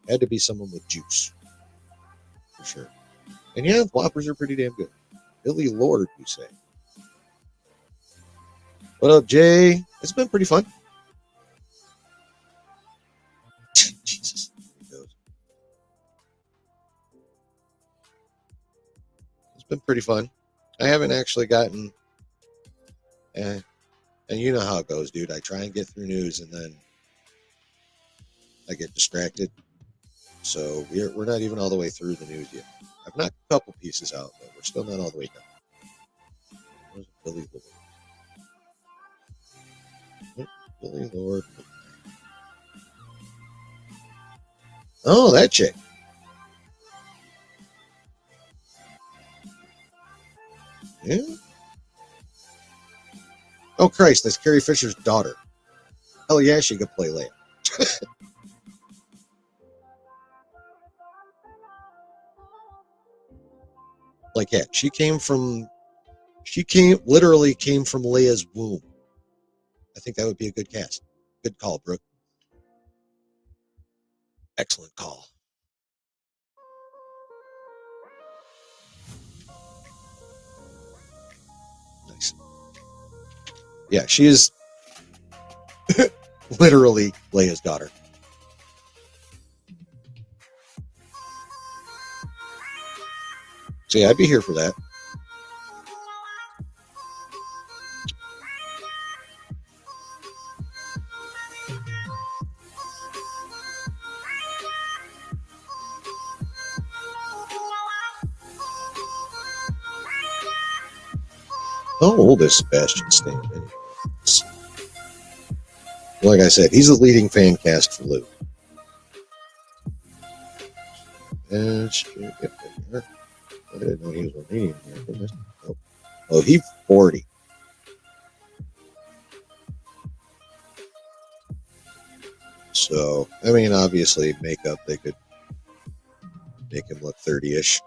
Had to be someone with juice. For sure. And yeah, Whoppers are pretty damn good. Billy Lord, you say. What up, Jay? It's been pretty fun. Jesus. It's been pretty fun. I haven't actually gotten... and you know how it goes, dude. I try and get through news, and then I get distracted. So we're not even all the way through the news yet. I've knocked a couple pieces out, but we're still not all the way done. Where's Billy Lord? Billy Lord. Oh, that chick. Yeah. Oh, Christ, that's Carrie Fisher's daughter. Hell yeah, she could play Leia. Like, yeah, she literally came from Leia's womb. I think that would be a good cast. Good call, Brooke. Excellent call. Nice. Yeah, she is literally Leia's daughter. So yeah, I'd be here for that. How old is Sebastian Stan? Like I said, he's the leading fan cast for Luke. And I didn't know he was Romanian here. Oh, he's 40. So, I mean, obviously, makeup, they could make him look 30-ish.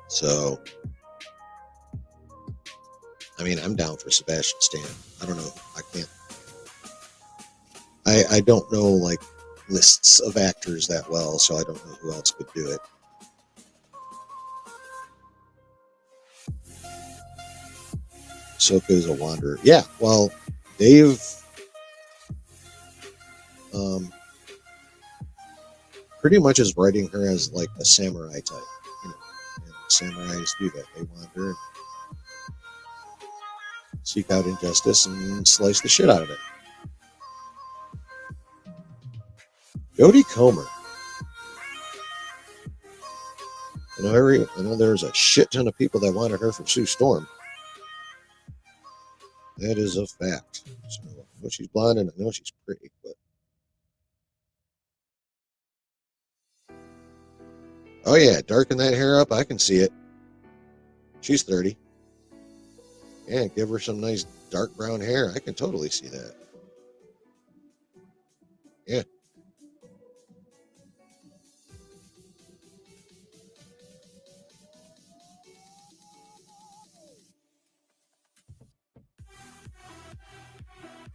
So, I mean, I'm down for Sebastian Stan. I don't know. I can't. I don't know, like, lists of actors that well, so I don't know who else could do it. Ahsoka is a wanderer. Yeah, well, Dave pretty much is writing her as, like, a samurai type. You know, and samurais do that. They wander and seek out injustice and slice the shit out of it. Jodie Comer. I know there's a shit ton of people that wanted her for Sue Storm. That is a fact. So I know she's blonde and I know she's pretty, but oh yeah, darken that hair up. I can see it. She's 30. Yeah, give her some nice dark brown hair. I can totally see that. Yeah.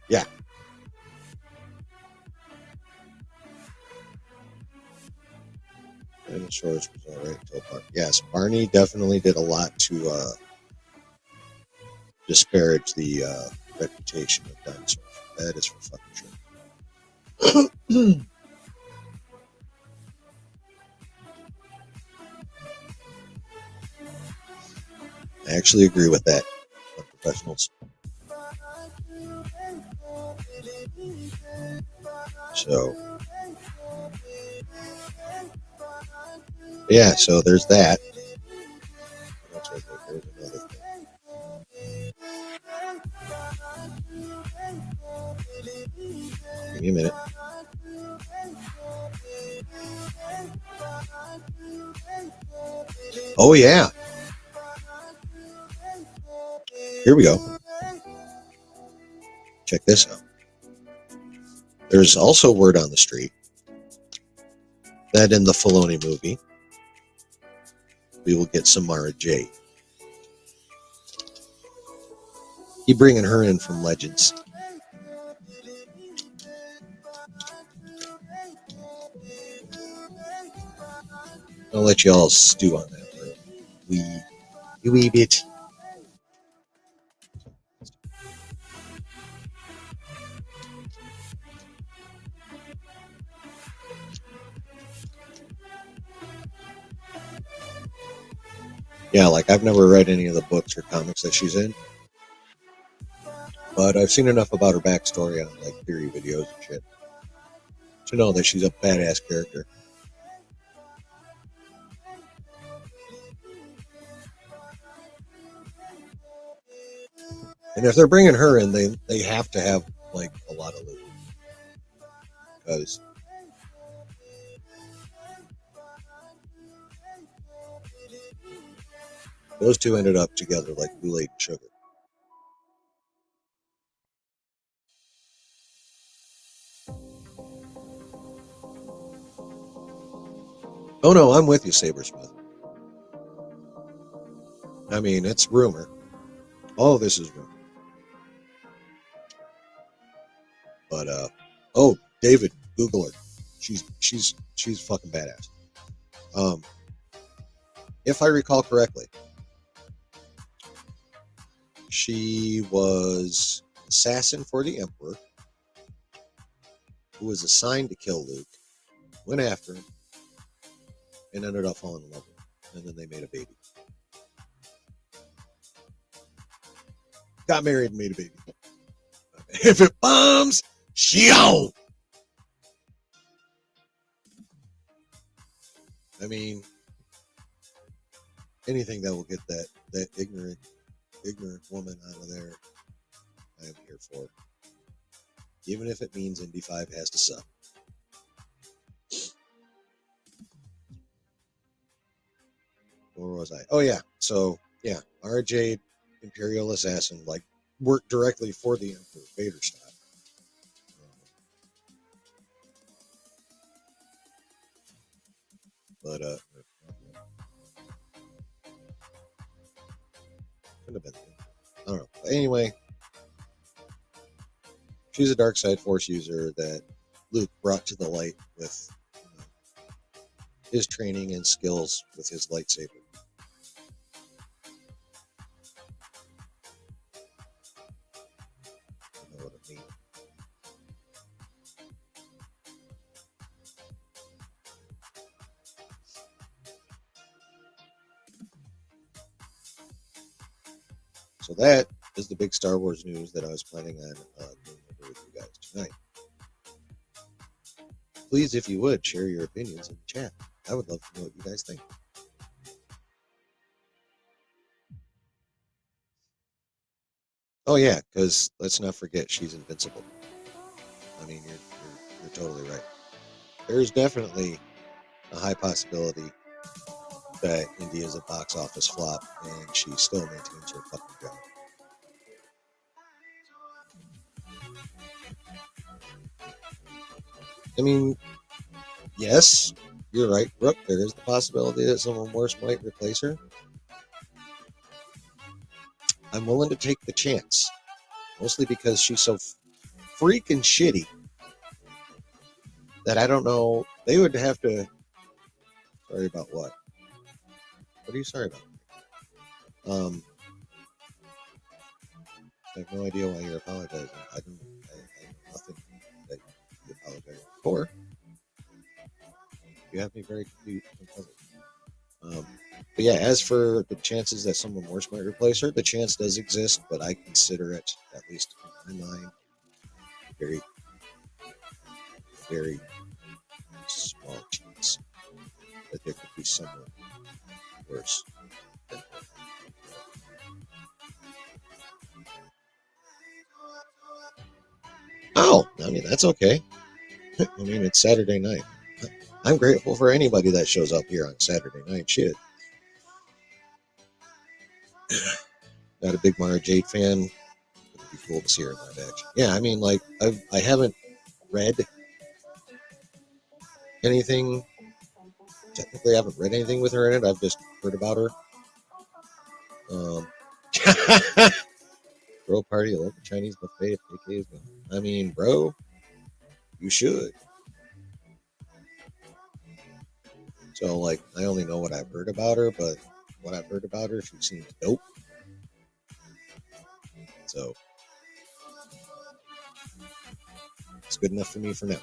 Yeah. Dinosaurs was all right until Barney. Yes, Barney definitely did a lot to disparage the reputation of dinosaurs. That is for fucking sure. I actually agree with that. Professionals. So, yeah, so there's that. There's another thing. Give me a minute. Oh, yeah. Here we go. Check this out. There's also word on the street that in the Filoni movie, we will get some Mara Jade. He bringing her in from Legends. I'll let you all stew on that for a wee bit. Yeah, like I've never read any of the books or comics that she's in, but I've seen enough about her backstory on like theory videos and shit to know that she's a badass character. And if they're bringing her in, they have to have like a lot of loot because those two ended up together like Kool-Aid and sugar. Oh no, I'm with you, Sabersmith. I mean, it's rumor. All of this is rumor. But oh, David, Google her. She's fucking badass. Um, if I recall correctly, she was assassin for the Emperor, who was assigned to kill Luke, went after him, and ended up falling in love with him. And then they made a baby. Got married and made a baby. If it bombs, she on. I mean, anything that will get that ignorant woman out of there, I am here for. Even if it means Indy 5 has to suck. Where was I? Oh yeah. So yeah, RJ Imperial Assassin, like worked directly for the Emperor, Vader style. But could have been. I don't know. But anyway, she's a dark side force user that Luke brought to the light with his training and skills with his lightsaber. You know what I mean? So that is the big Star Wars news that I was planning on going over with you guys tonight. please, if you would, share your opinions in the chat. I would love to know what you guys think. Oh yeah, because let's not forget she's invincible. I mean, you're totally right. There's definitely a high possibility that India is a box office flop and she still maintains her fucking job. I mean, yes, you're right, Brooke. There is the possibility that someone worse might replace her. I'm willing to take the chance, mostly because she's so freaking shitty that I don't know. They would have to. Sorry about what? What are you sorry about? I have no idea why you're apologizing. I have nothing that you apologize for. You have me very confused. But yeah, as for the chances that someone worse might replace her, the chance does exist, but I consider it, at least in my mind, very, very small chance that there could be someone worse than her. Oh, I mean, that's okay. I mean, it's Saturday night. I'm grateful for anybody that shows up here on Saturday night. Shit. Not a big Mara Jade fan. It'd be cool to see her in live action. Yeah, I mean, like, I haven't read anything. Technically, I haven't read anything with her in it. I've just heard about her. Um, bro, party, I love the Chinese buffet. If AK is gone. I mean, bro, you should. So, like, I only know what I've heard about her, but what I've heard about her, she seems dope. So, it's good enough for me for now.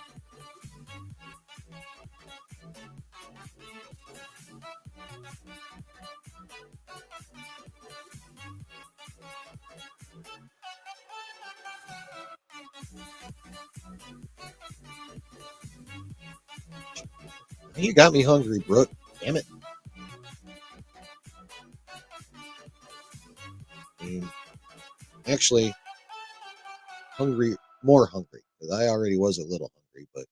You got me hungry, Brooke. Damn it. I mean, actually, hungry, more hungry, because I already was a little hungry, but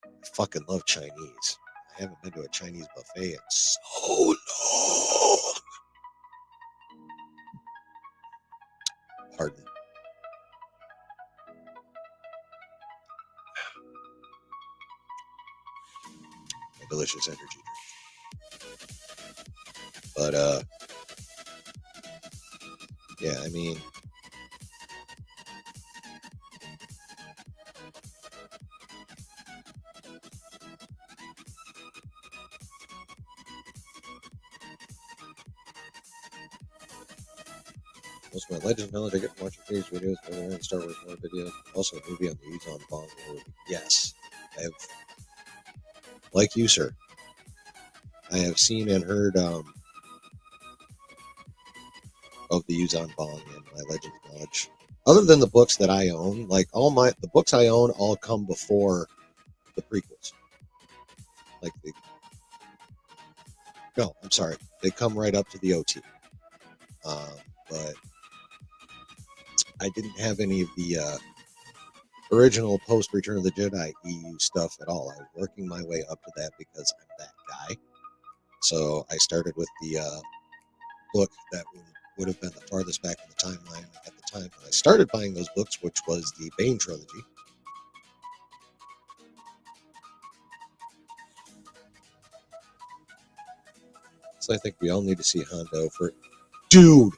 I fucking love Chinese. I haven't been to a Chinese buffet in so long. Pardon. A delicious energy drink. But, yeah, I mean, most of my Legends knowledge I get from watching Phase videos, whether in Star Wars more videos. Also, a movie on the Yuzon Bong movie. Yes, I have, like you, sir. I have seen and heard of the Yuzon Bong and my Legends knowledge. Other than the books that I own, like the books I own all come before the prequels. Like no, I'm sorry, they come right up to the OT. But I didn't have any of the original post Return of the Jedi EU stuff at all. I was working my way up to that because I'm that guy. So I started with the book that would have been the farthest back in the timeline at the time when I started buying those books, which was the Bane trilogy. So I think we all need to see Hondo for, dude.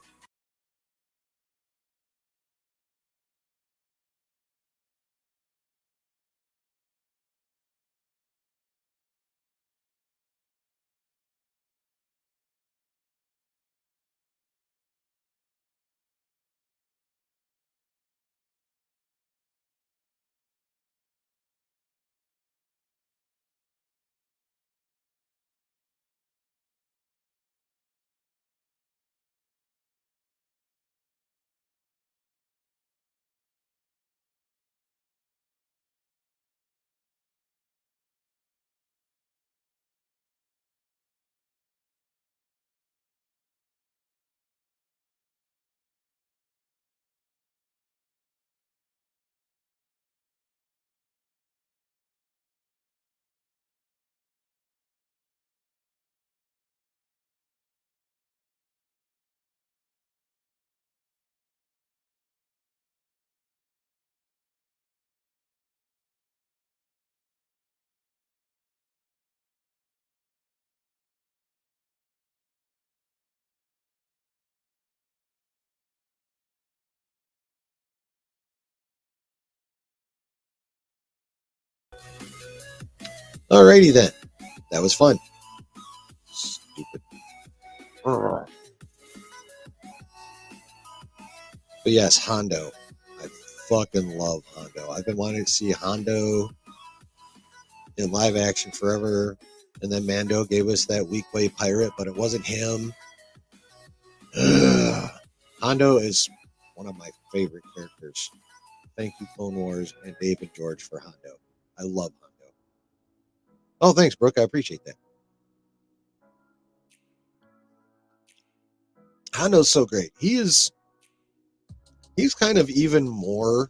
Alrighty then. That was fun. Stupid. But yes, Hondo. I fucking love Hondo. I've been wanting to see Hondo in live action forever. And then Mando gave us that weak way pirate, but it wasn't him. Hondo is one of my favorite characters. Thank you, Clone Wars and Dave and George, for Hondo. I love Hondo. Oh, thanks, Brooke. I appreciate that. Hondo's so great. He's kind of even more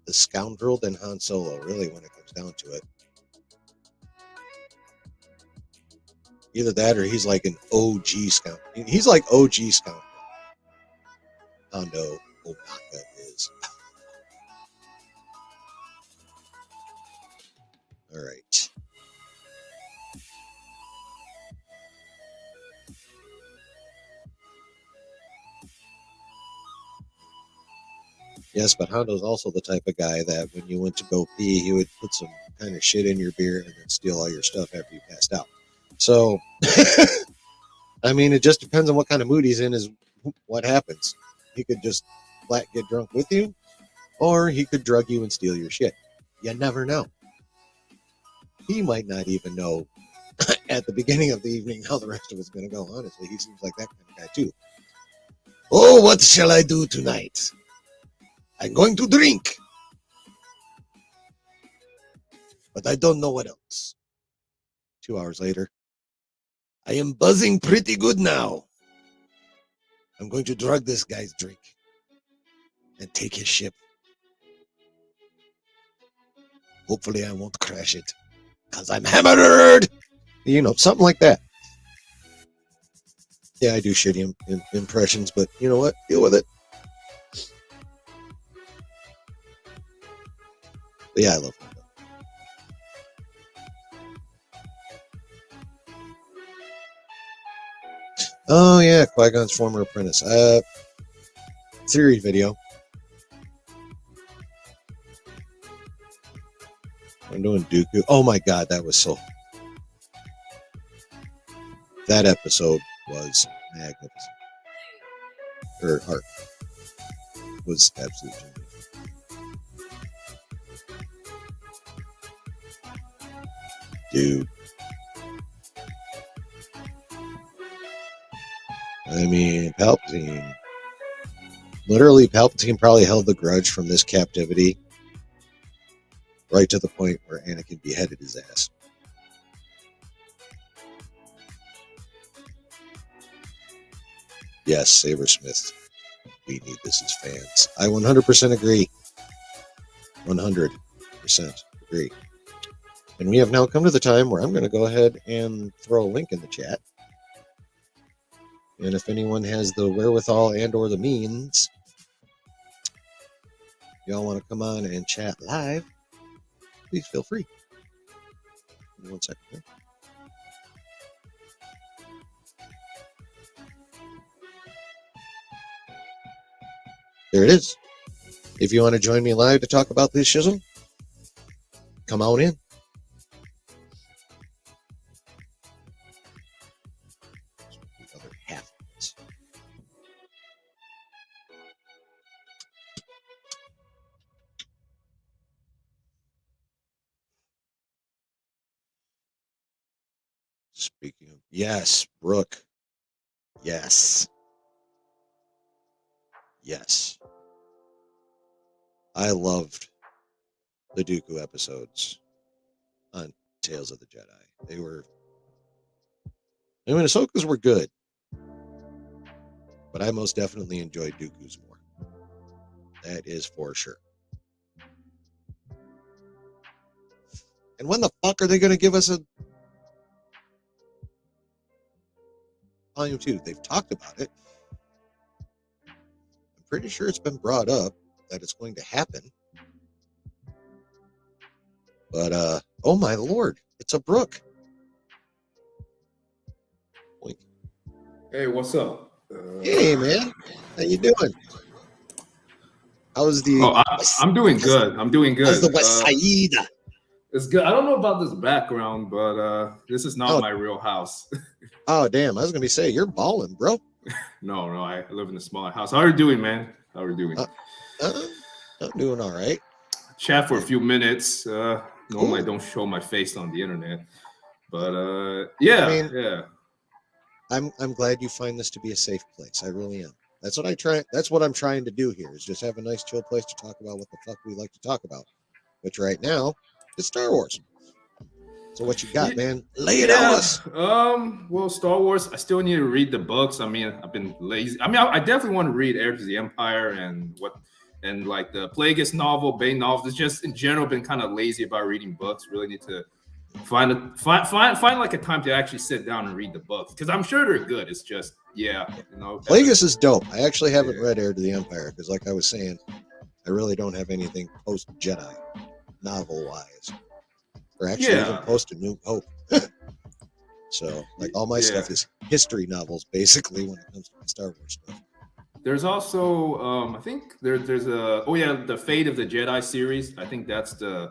the scoundrel than Han Solo, really, when it comes down to it. Either that or he's like an OG scoundrel. He's like OG scoundrel. Hondo Ohnaka is. All right. Yes, but Hondo's also the type of guy that when you went to go pee, he would put some kind of shit in your beer and then steal all your stuff after you passed out. So, I mean, it just depends on what kind of mood he's in is what happens. He could just flat get drunk with you, or he could drug you and steal your shit. You never know. He might not even know at the beginning of the evening how the rest of it's going to go, honestly. He seems like that kind of guy, too. Oh, what shall I do tonight? I'm going to drink. But I don't know what else. 2 hours later. I am buzzing pretty good now. I'm going to drug this guy's drink and take his ship. Hopefully I won't crash it, because I'm hammered. You know, something like that. Yeah, I do shitty impressions, but you know what? Deal with it. But yeah, I love Hondo. Oh yeah, Qui-Gon's former apprentice. Theory video. I'm doing Dooku. Oh my god, that was so. That episode was magnificent. Or art was absolutely genius. Dude. I mean, Palpatine. Literally, Palpatine probably held the grudge from this captivity right to the point where Anakin beheaded his ass. Yes, Sabersmith. We need this as fans. I 100% agree. 100% agree. And we have now come to the time where I'm going to go ahead and throw a link in the chat. And if anyone has the wherewithal and or the means, y'all want to come on and chat live, please feel free. Give me 1 second here. There it is. If you want to join me live to talk about this shizzle, come on in. The other half of it. Speaking of, yes, Brooke. Yes. Yes. I loved the Dooku episodes on Tales of the Jedi. They were, I mean, Ahsoka's were good, but I most definitely enjoyed Dooku's more. That is for sure. And when the fuck are they going to give us a Volume 2? They've talked about it. I'm pretty sure it's been brought up that it's going to happen. But, oh my lord, it's a Brooke. Boink. Hey, what's up? Hey, man. How you doing? How's the... I'm doing good. I'm doing good. How's the West Side? It's good. I don't know about this background, but this is not Oh, my real house. oh, damn! I was gonna be saying you're balling, bro. No, I live in a smaller house. How are you doing, man? How are you doing? Uh, uh, I'm doing all right. Chat for a Yeah, few minutes. Normally I cool. don't show my face on the internet, but I yeah, mean, yeah. I'm glad you find this to be a safe place. I really am. That's what I try. That's what I'm trying to do here. Is just have a nice, chill place to talk about what the fuck we like to talk about. Which right now is Star Wars. So what you got, Ye- man? Lay it on Yeah. us. Well, Star Wars. I still need to read the books. I mean, I've been lazy. I mean, I definitely want to read Heir to the Empire and like the Plagueis novel, Bane novels. It's just in general been kind of lazy about reading books. Really need to find like a time to actually sit down and read the books because I'm sure they're good. It's just haven't. Plagueis is dope. I actually haven't Yeah. read Heir to the Empire because, like I was saying, I really don't have anything post Jedi novel wise, or actually even Yeah. post A New Hope. So, like, all my Yeah. stuff is history novels, basically, when it comes to Star Wars stuff. There's also I think there's a the Fate of the Jedi series. I think that's the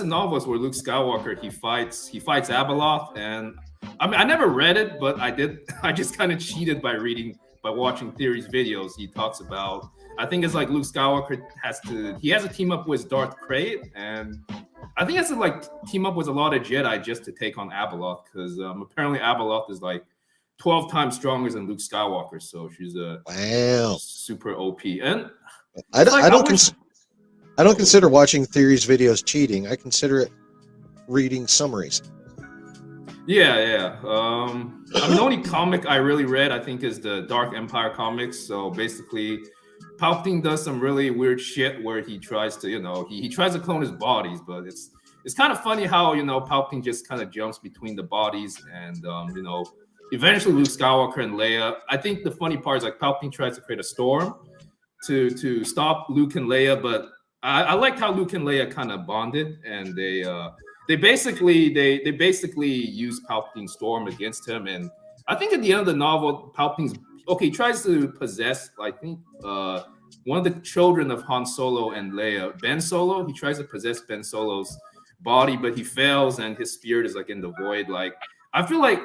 novelist where Luke Skywalker he fights Abeloth, and I mean I never read it, but I did I just kind of cheated by watching theories videos. He talks about I think it's like Luke Skywalker has to team up with Darth Krayt, and I think he has to like team up with a lot of Jedi just to take on Abeloth because apparently Abeloth is like 12 times stronger than Luke Skywalker. So she's a Wow. super OP. And I it's don't, like I I don't, wish. I don't Oh, consider watching theories videos cheating. I consider it reading summaries. yeah. I mean, the only comic I really read, I think, is the Dark Empire comics. So basically, Palpatine does some really weird shit where he tries to, he tries to clone his bodies, but it's kind of funny how Palpatine just kind of jumps between the bodies, and eventually Luke Skywalker and Leia. I think the funny part is like Palpatine tries to create a storm to stop Luke and Leia, but I liked how Luke and Leia kind of bonded, and they basically use Palpatine's storm against him, and I think at the end of the novel, Palpatine's okay. He tries to possess, I think, one of the children of Han Solo and Leia, Ben Solo. He tries to possess Ben Solo's body, but he fails, and his spirit is like in the void. Like I feel like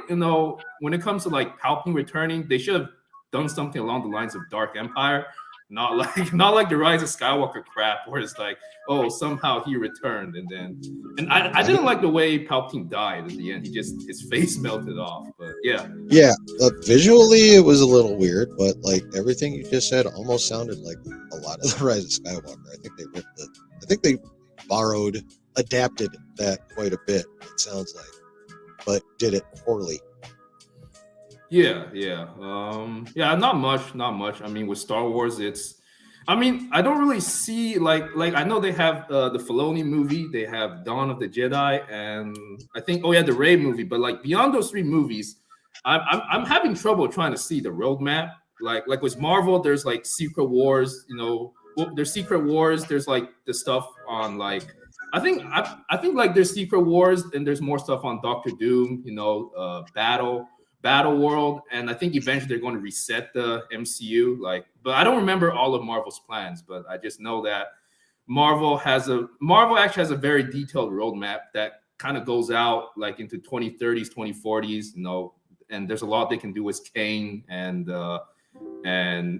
when it comes to like Palpatine returning, they should have done something along the lines of Dark Empire, not like not like the Rise of Skywalker crap, where it's like, oh, somehow he returned, and I I didn't mean, like the way Palpatine died at the end. His face melted off, but yeah, yeah, visually it was a little weird, but like everything you just said almost sounded like a lot of the Rise of Skywalker. I think they borrowed, adapted that quite a bit. It sounds like, but did it poorly. yeah. Not much. I mean, with Star Wars, I mean, I don't really see like I know they have the Filoni movie, they have Dawn of the Jedi, and I think the Rey movie. But like beyond those three movies, I'm having trouble trying to see the roadmap. Like with Marvel, there's like Secret Wars. There's Secret Wars. There's like the stuff on like I think like there's Secret Wars and there's more stuff on Doctor Doom. Battle World, and I think eventually they're going to reset the MCU. But I don't remember all of Marvel's plans. But I just know that Marvel actually has a very detailed roadmap that kind of goes out like into 2030s, 2040s. And there's a lot they can do with Kane and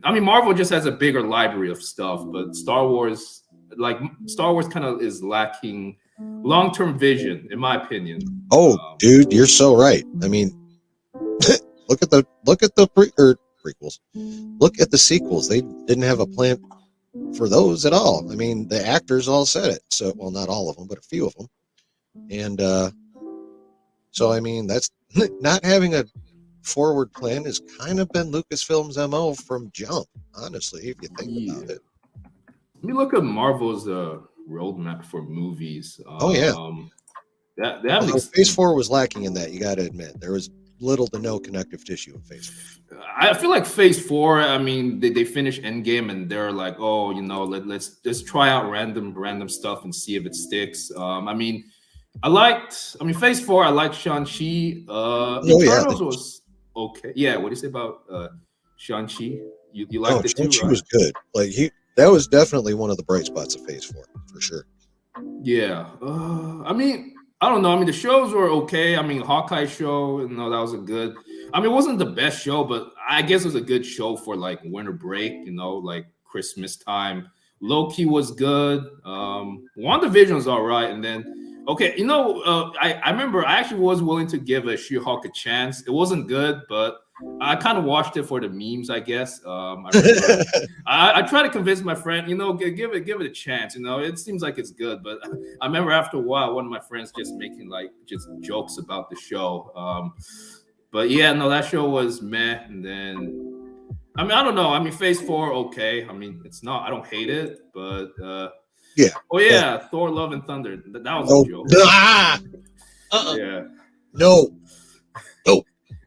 I mean Marvel just has a bigger library of stuff, but Star Wars kind of is lacking long-term vision, in my opinion. Oh, dude, you're so right. I mean, look at the prequels. Look at the sequels. They didn't have a plan for those at all. I mean, the actors all said it. So, well, not all of them, but a few of them. And so, I mean, that's not having a forward plan has kind of been Lucasfilm's MO from jump, honestly, if you think about it. Let me look at Marvel's roadmap for movies. Oh, yeah. That they have Although Phase 4 was lacking in that, you got to admit. There was little to no connective tissue in Phase 4. I feel like Phase 4. I mean, they finish Endgame and they're like, oh, let's just try out random stuff and see if it sticks. I mean, Phase 4. I liked Shang-Chi. Eternals was okay. Yeah, what do you say about Shang-Chi? You liked it too, Shang-Chi right? was good. Like that was definitely one of the bright spots of Phase 4 for sure. Yeah. I mean, I don't know. I mean, the shows were okay. I mean, Hawkeye show, that was a good. I mean, it wasn't the best show, but I guess it was a good show for like winter break. Like Christmas time. Loki was good. WandaVision was all right, and then okay. I remember I actually was willing to give a She-Hulk a chance. It wasn't good, but I kind of watched it for the memes, I guess. I remember I try to convince my friend, give it a chance. It seems like it's good, but I remember after a while, one of my friends just making like just jokes about the show. But yeah, no, that show was meh. And then, I mean, I don't know. I mean, Phase 4, okay. I mean, it's not. I don't hate it, but Yeah. oh yeah, Thor: Love and Thunder. That was a No. joke. Yeah, No. No.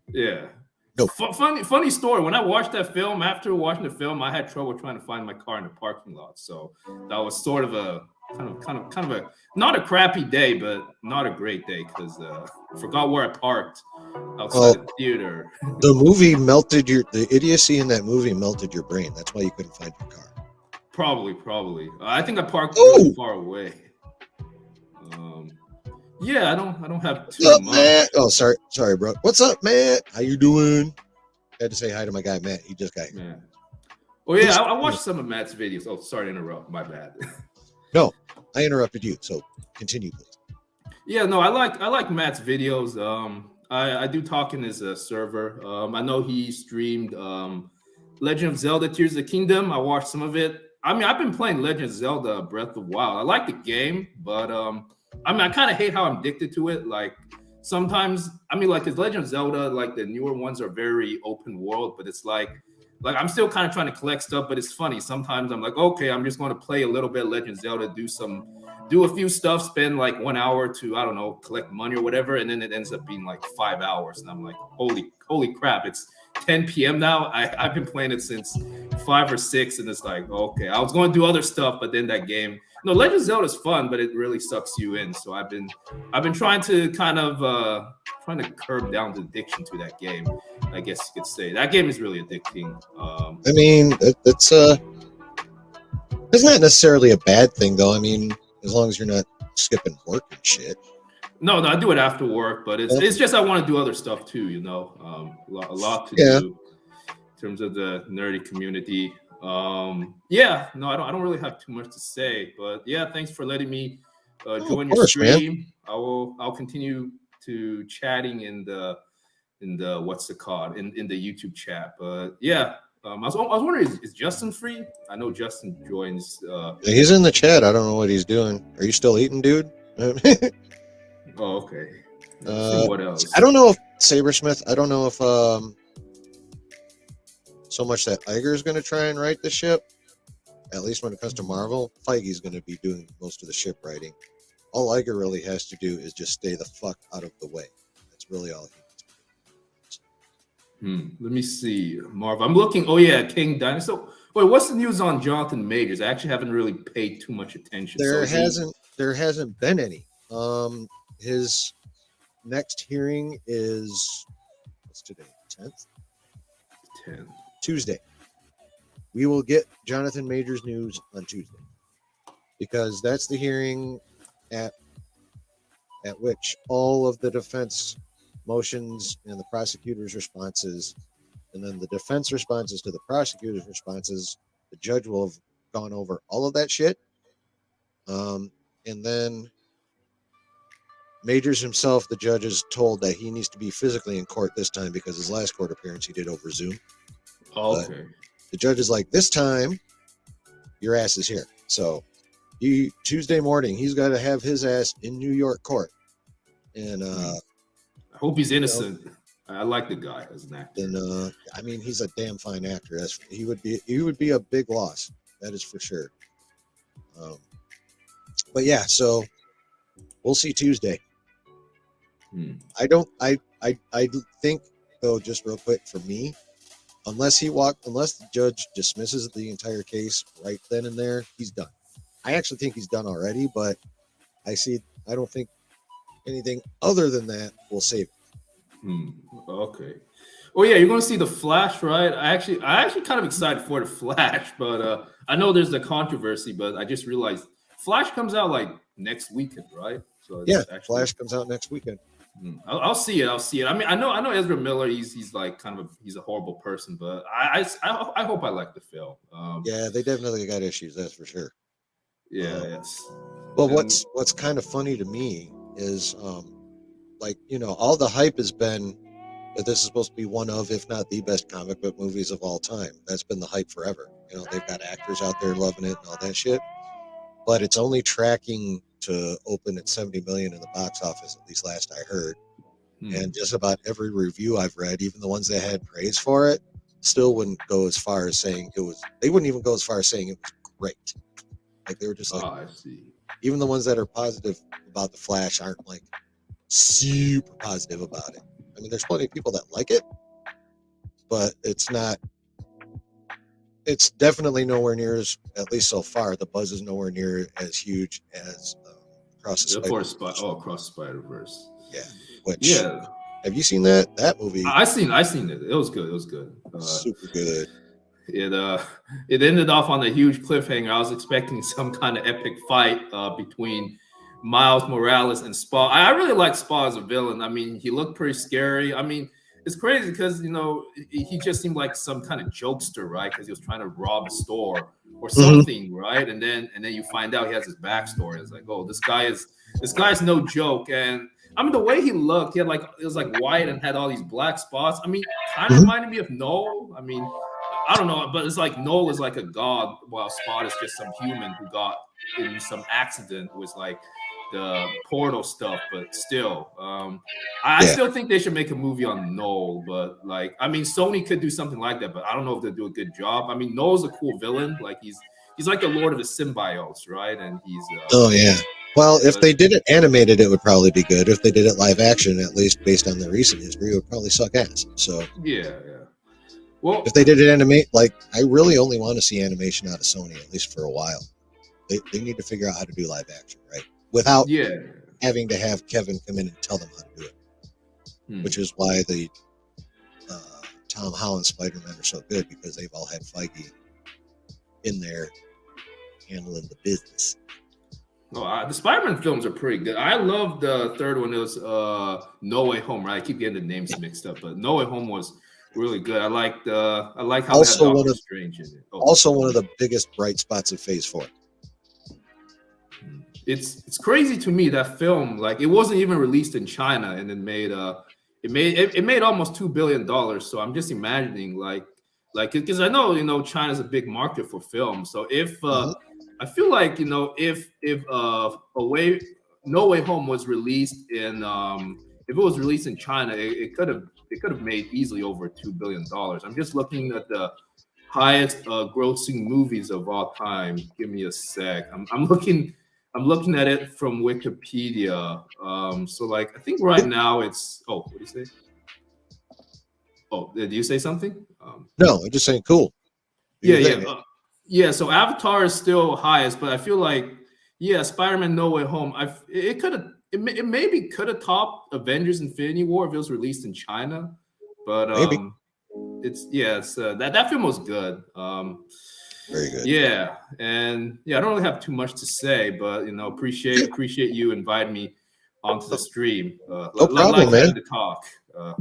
yeah. No. Funny story. When I watched that film, after watching the film, I had trouble trying to find my car in the parking lot. So that was sort of a kind of a not a crappy day, but not a great day because I forgot where I parked outside the theater. The movie melted the idiocy in that movie melted your brain. That's why you couldn't find your car. Probably. I think I parked really far away. Yeah, I don't have too What's up, much. Matt? Oh, sorry, bro. What's up, Matt? How you doing? I had to say hi to my guy Matt. He just got here. Man. Oh yeah, I watched some of Matt's videos. Oh, sorry to interrupt. My bad. No, I interrupted you. So continue, please. Yeah, no, I like Matt's videos. I do talk in his server. I know he streamed Legend of Zelda: Tears of the Kingdom. I watched some of it. I mean, I've been playing Legend of Zelda: Breath of the Wild. I like the game, but I mean, I kind of hate how I'm addicted to it. Like sometimes, I mean, like his Legend of Zelda, like the newer ones are very open world, but it's like I'm still kind of trying to collect stuff. But it's funny. Sometimes I'm like, okay, I'm just going to play a little bit of Legend of Zelda, do a few stuff, spend like 1 hour to, I don't know, collect money or whatever, and then it ends up being like 5 hours, and I'm like, holy crap, it's 10 p.m. now. I've been playing it since 5 or 6, and it's like, okay, I was going to do other stuff, but then that game, no, Legend of Zelda is fun, but it really sucks you in. So I've been trying to kind of trying to curb down the addiction to that game. I guess you could say that game is really addicting. I mean, it's not necessarily a bad thing, though. I mean, as long as you're not skipping work and shit. No, I do it after work, but it's just I want to do other stuff too. A lot to do in terms of the nerdy community. Yeah, no, I don't really have too much to say, but yeah, thanks for letting me join your stream. Man. I'll continue to chatting in the what's it called in the YouTube chat. But yeah, I was wondering, is Justin free? I know Justin joins. He's in the chat. I don't know what he's doing. Are you still eating, dude? Oh, okay. What else? I don't know if Sabersmith. I don't know if so much that Iger is going to try and write the ship. At least when it comes to Marvel, Feige's going to be doing most of the ship writing. All Iger really has to do is just stay the fuck out of the way. That's really all he needs to do. Let me see, Marvel. I'm looking. Oh yeah, King Dinosaur. Wait, what's the news on Jonathan Majors? I actually haven't really paid too much attention. There hasn't been any. His next hearing is what's today? 10th? 10. Tuesday. We will get Jonathan Majors news on Tuesday because that's the hearing at which all of the defense motions and the prosecutor's responses, and then the defense responses to the prosecutor's responses, the judge will have gone over all of that shit. And then Majors himself, the judge is told that he needs to be physically in court this time because his last court appearance he did over Zoom. Oh, okay. But the judge is like, this time, your ass is here. So Tuesday morning, he's got to have his ass in New York court. And I hope he's innocent. I like the guy as an actor. And I mean, he's a damn fine actor. He would be a big loss. That is for sure. But yeah, so we'll see Tuesday. I think though, just real quick for me, unless the judge dismisses the entire case right then and there, he's done. I actually think he's done already, but I don't think anything other than that will save it. Okay. Oh yeah, you're going to see the Flash, right? I actually kind of excited for the Flash, but I know there's a controversy, but I just realized Flash comes out like next weekend, right? So it's Yeah, actually Flash comes out next weekend. I'll see it. I'll see it. I mean, I know Ezra Miller. He's like kind of he's a horrible person, but I hope I like the film. Yeah, they definitely got issues, that's for sure. Yeah, yes. Well, And what's kind of funny to me is, like, all the hype has been that this is supposed to be one of, if not the best comic book movies of all time. That's been the hype forever. They've got actors out there loving it and all that shit. But it's only tracking to open at 70 million in the box office, at least last I heard. And just about every review I've read, even the ones that had praise for it, still wouldn't go as far as saying it was. They wouldn't even go as far as saying it was great. Like, they were just like, I see. even the ones that are positive about the Flash aren't like super positive about it. I mean, there's plenty of people that like it, but it's not. It's definitely nowhere near as, at least so far, the buzz is nowhere near as huge as Across the Spider-Verse. Across the Spider-Verse. Yeah. Which, Yeah, have you seen that? That movie? I seen it. It was good. It was good. Super good. It ended off on a huge cliffhanger. I was expecting some kind of epic fight between Miles Morales and Spa. I really like Spa as a villain. I mean, he looked pretty scary. I mean, it's crazy because he just seemed like some kind of jokester, right? Because he was trying to rob a store or something, right? And then you find out he has his backstory. It's like, oh, this guy's no joke. And I mean, the way he looked, it was like white and had all these black spots. I mean, kind of reminded me of Noel. I mean, I don't know, but it's like Noel is like a god, while Spot is just some human who got in some accident with like the portal stuff. But still, I still think they should make a movie on Noel. But like, I mean, Sony could do something like that, but I don't know if they'll do a good job. I mean, Noel's a cool villain. Like he's like the Lord of the Symbiotes, right? And he's oh yeah. Well, if they did it animated, it would probably be good. If they did it live action, at least based on their recent history, it would probably suck ass. So yeah. Well, if they did it animate, like, I really only want to see animation out of Sony, at least for a while. They need to figure out how to do live action, right? Without having to have Kevin come in and tell them how to do it. Which is why the Tom Holland Spider-Man are so good, because they've all had Feige in there handling the business. Oh, the Spider-Man films are pretty good. I love the third one. It was No Way Home, right? I keep getting the names mixed up, but No Way Home was really good. I like how also they had Doctor Strange in it. Also one of the biggest bright spots of Phase 4. It's crazy to me that film, like, it wasn't even released in China, and it made almost $2 billion. So I'm just imagining like because I know China's a big market for film. So if I feel like if No Way Home was released in if it was released in China, it could have made easily over $2 billion. I'm just looking at the highest grossing movies of all time. Give me a sec. I'm looking at it from Wikipedia. So like I think right now it's what do you say? Oh, did you say something? No, I'm just saying cool. Yeah. So Avatar is still highest, but I feel like Spider-Man No Way Home. It maybe could have topped Avengers Infinity War if it was released in China, but maybe. It's that film was good. Very good. Yeah, and I don't really have too much to say, but appreciate you inviting me onto the stream. No problem, man. To talk.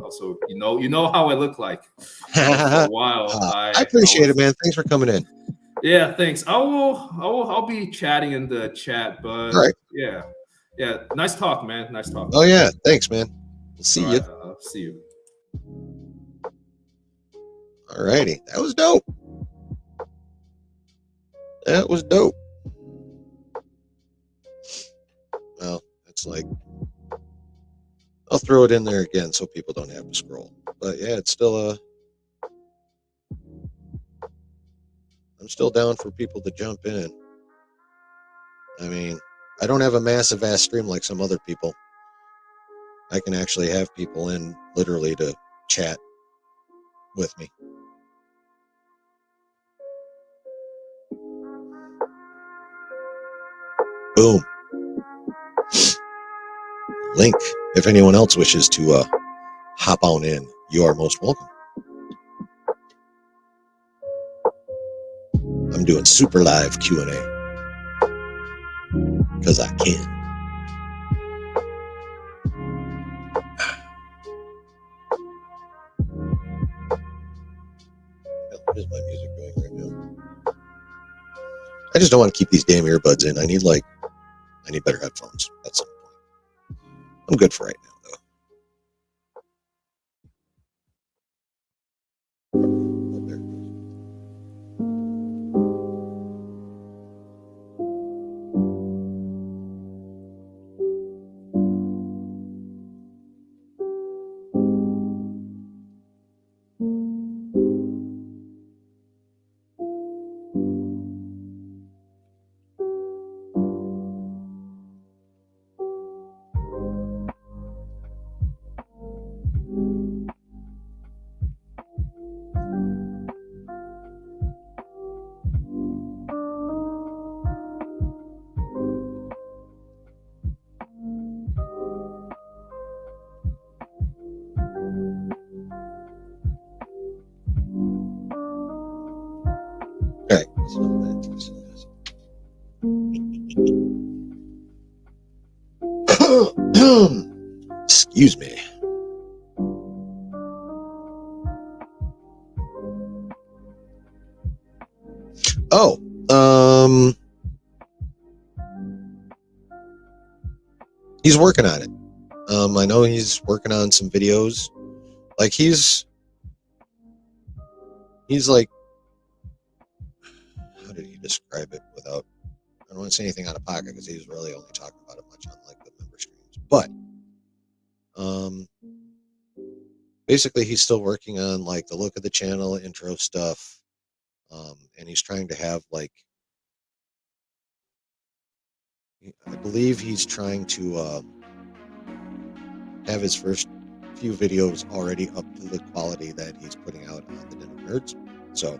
Also, you know how I look like. For a while, I appreciate it, man. Thanks for coming in. Yeah, thanks. I'll be chatting in the chat, but all right. Yeah. Nice talk, man. Nice talk. Oh yeah, thanks, man. We'll see you. See you. Alrighty, that was dope. Well, it's like, I'll throw it in there again so people don't have to scroll. But yeah, it's still I'm still down for people to jump in. I mean, I don't have a massive ass stream like some other people. I can actually have people in literally to chat with me. Boom. Link. If anyone else wishes to hop on in, you are most welcome. I'm doing super live Q&A. because I can. What is my music doing right now? I just don't want to keep these damn earbuds in. I need better headphones at some point. I'm good for right now, though. Oh, there it goes. Okay. Excuse me. Oh, he's working on it. I know he's working on some videos. Like he's like, how did he describe it without? I don't want to say anything out of pocket because he's really only talking about it much on like the member streams. But basically, he's still working on like the look of the channel, intro stuff, and he's trying to have like, I believe he's trying to have his first few videos already up to the quality that he's putting out on the Den of Nerds. So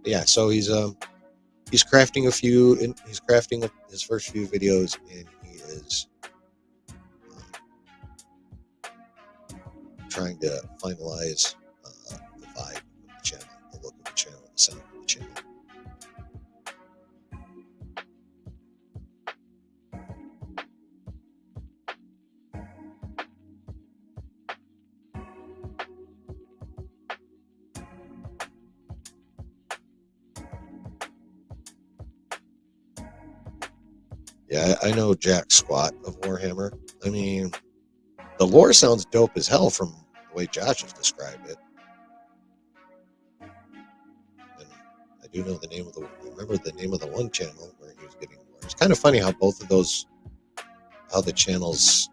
yeah, so he's crafting he's crafting his first few videos, and he is trying to finalize the vibe of the channel, the look of the channel, the sound of the channel. Yeah, I know jack squat of Warhammer. I mean, the lore sounds dope as hell from the way Josh has described it. And I do know remember the name of the one channel where he was getting lore. It's kind of funny how both of those, how the channels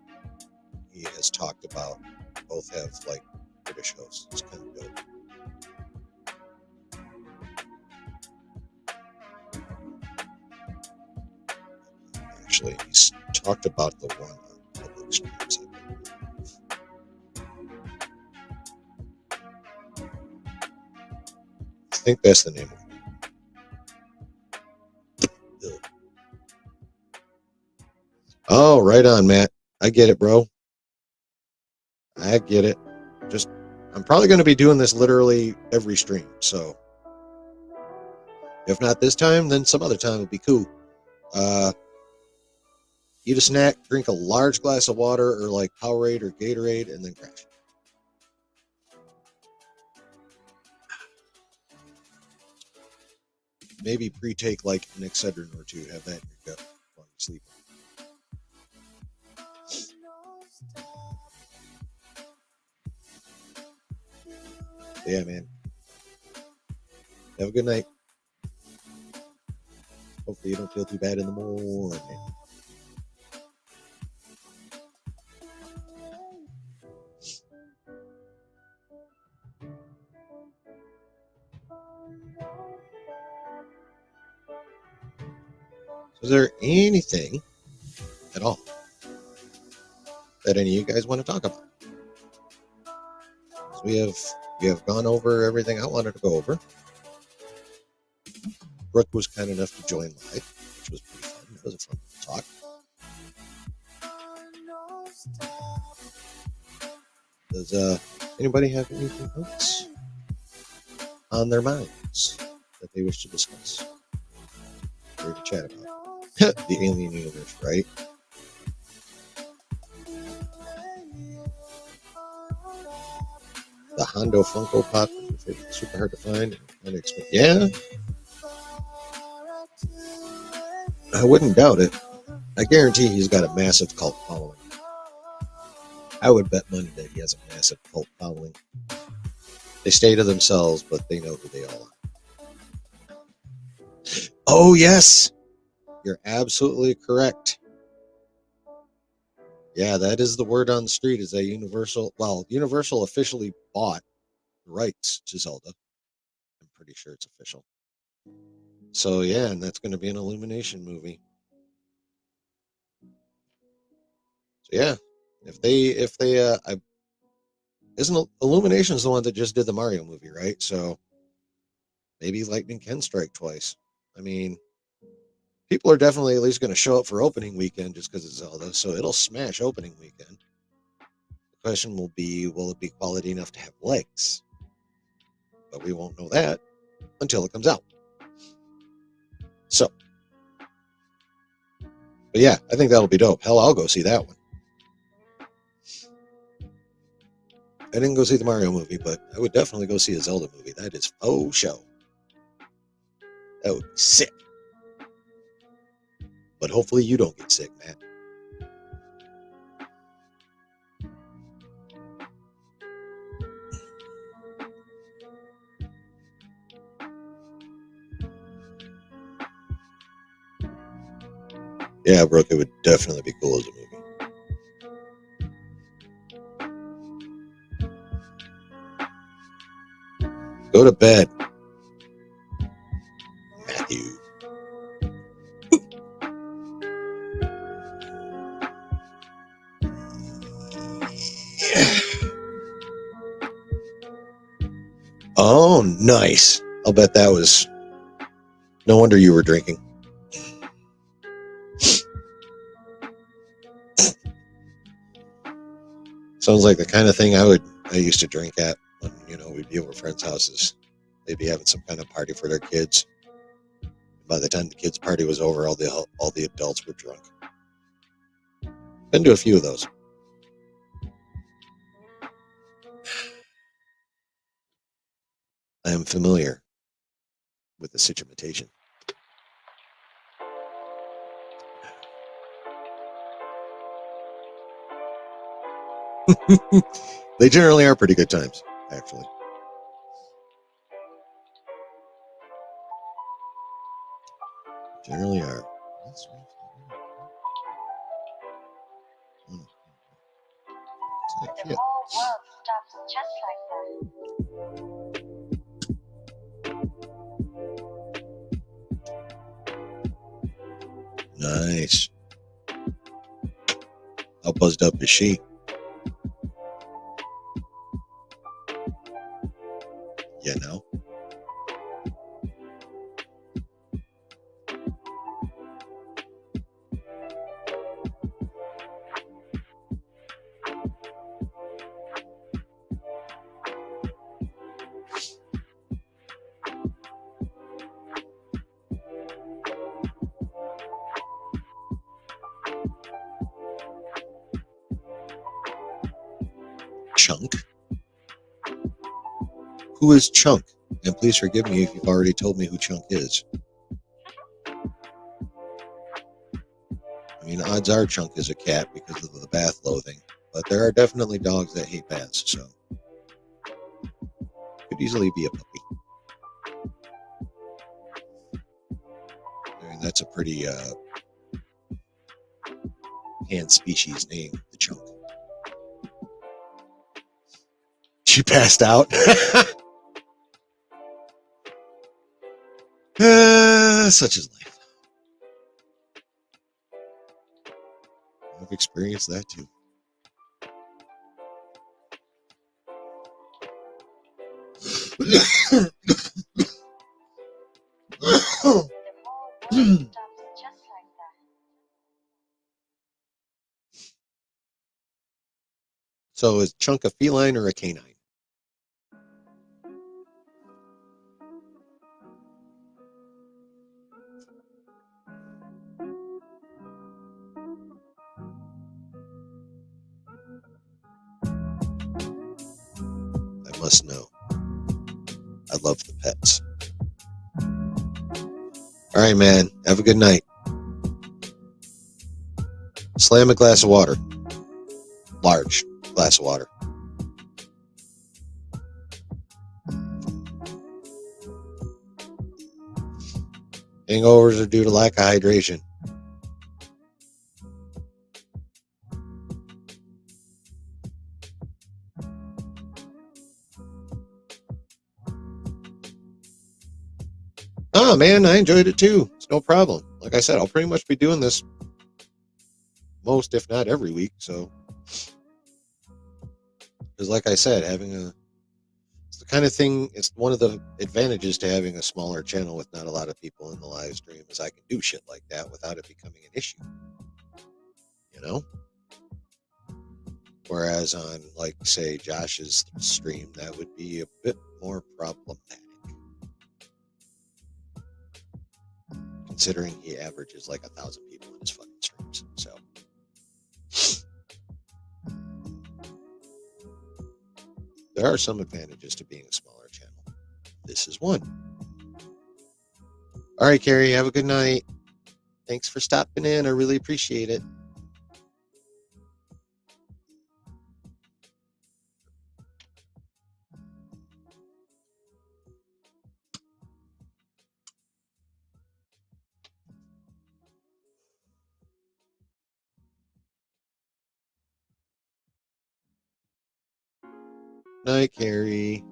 he has talked about both have like British hosts. It's kind of dope. Actually, he's talked about the one on public streams. I think that's the name of it. Oh, right on, Matt. I get it, bro. I get it. Just, I'm probably going to be doing this literally every stream. So, if not this time, then some other time would be cool. Eat a snack, drink a large glass of water or like Powerade or Gatorade, and then crash. Maybe pre-take like an Excedrin or two. Have that in your gut while you sleep. Yeah, man. Have a good night. Hopefully you don't feel too bad in the morning. Is there anything at all that any of you guys want to talk about? So we have gone over everything I wanted to go over. Brooke was kind enough to join live, which was pretty fun. It was a fun talk. Does anybody have anything else on their minds that they wish to discuss or to chat about. The alien universe, right? The Hondo Funko Pop is super hard to find. Yeah, I wouldn't doubt it. I guarantee he's got a massive cult following. I would bet money that he has a massive cult following. They stay to themselves, but they know who they all are. Oh, yes! You're absolutely correct. Yeah, that is the word on the street, is that Universal officially bought the rights to Zelda. I'm pretty sure it's official. So, yeah, and that's going to be an Illumination movie. So, yeah, isn't Illumination's the one that just did the Mario movie, right? So maybe lightning can strike twice. I mean, people are definitely at least going to show up for opening weekend just because it's Zelda, so it'll smash opening weekend. The question will be, will it be quality enough to have legs? But we won't know that until it comes out. So, but yeah, I think that'll be dope. Hell, I'll go see that one. I didn't go see the Mario movie, but I would definitely go see a Zelda movie. That is faux show. That would be sick. But hopefully you don't get sick, Matt. Yeah, Brooke, it would definitely be cool as a movie. Go to bed, Matthew. Oh, nice. I'll bet that was... No wonder you were drinking. Sounds like the kind of thing I used to drink at when, we'd be over friends' houses. They'd be having some kind of party for their kids. By the time the kids' party was over, all the adults were drunk. Been to a few of those. I am familiar with the situation. They generally are pretty good times, actually. Generally are. The whole world stops just like that. Nice. How buzzed up is she? You know? Chunk? Who is Chunk? And please forgive me if you've already told me who Chunk is. I mean, odds are Chunk is a cat because of the bath loathing, but there are definitely dogs that hate baths, so could easily be a puppy. I mean, that's a pretty hand species name, the Chunk. She passed out. Such is life. I've experienced that too. The whole world stops just like that. So is Chunk a feline or a canine? must know. I love the pets. All right, man. Have a good night. Slam a glass of water. Large glass of water. Hangovers are due to lack of hydration. Oh, man, I enjoyed it too. It's no problem. Like I said, I'll pretty much be doing this most, if not every week. So, because like I said, it's the kind of thing, it's one of the advantages to having a smaller channel with not a lot of people in the live stream is I can do shit like that without it becoming an issue. You know? Whereas on, like, say, Josh's stream, that would be a bit more problematic. Considering he averages like 1,000 people in his fucking streams. So. There are some advantages to being a smaller channel. This is one. All right, Carrie, have a good night. Thanks for stopping in. I really appreciate it. Night, Carrie.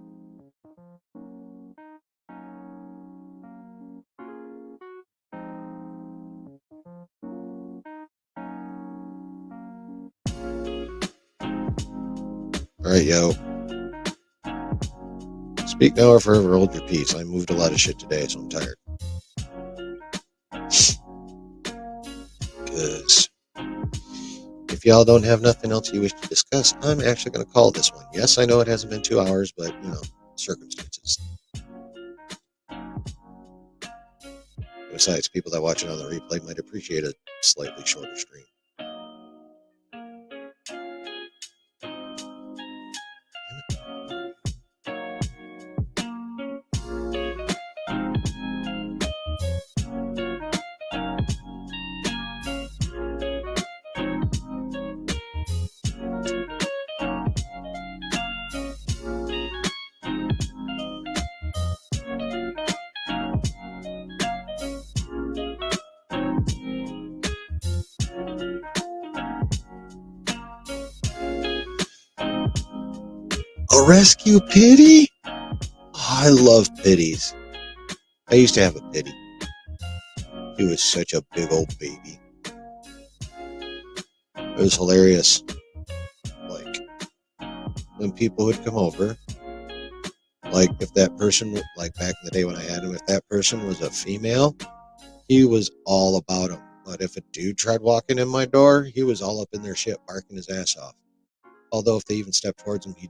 All right, yo. Speak now or forever hold your peace. I moved a lot of shit today, so I'm tired. Because if y'all don't have nothing else you wish to discuss, I'm actually going to call this one. Yes, I know it hasn't been 2 hours, but, circumstances. Besides, people that watch it on the replay might appreciate a slightly shorter stream. A rescue pitty? Oh, I love pitties. I used to have a pitty. He was such a big old baby. It was hilarious. Like, when people would come over, like, if that person, like, back in the day when I had him, if that person was a female, he was all about them. But if a dude tried walking in my door, he was all up in their shit, barking his ass off. Although if they even stepped towards him, he'd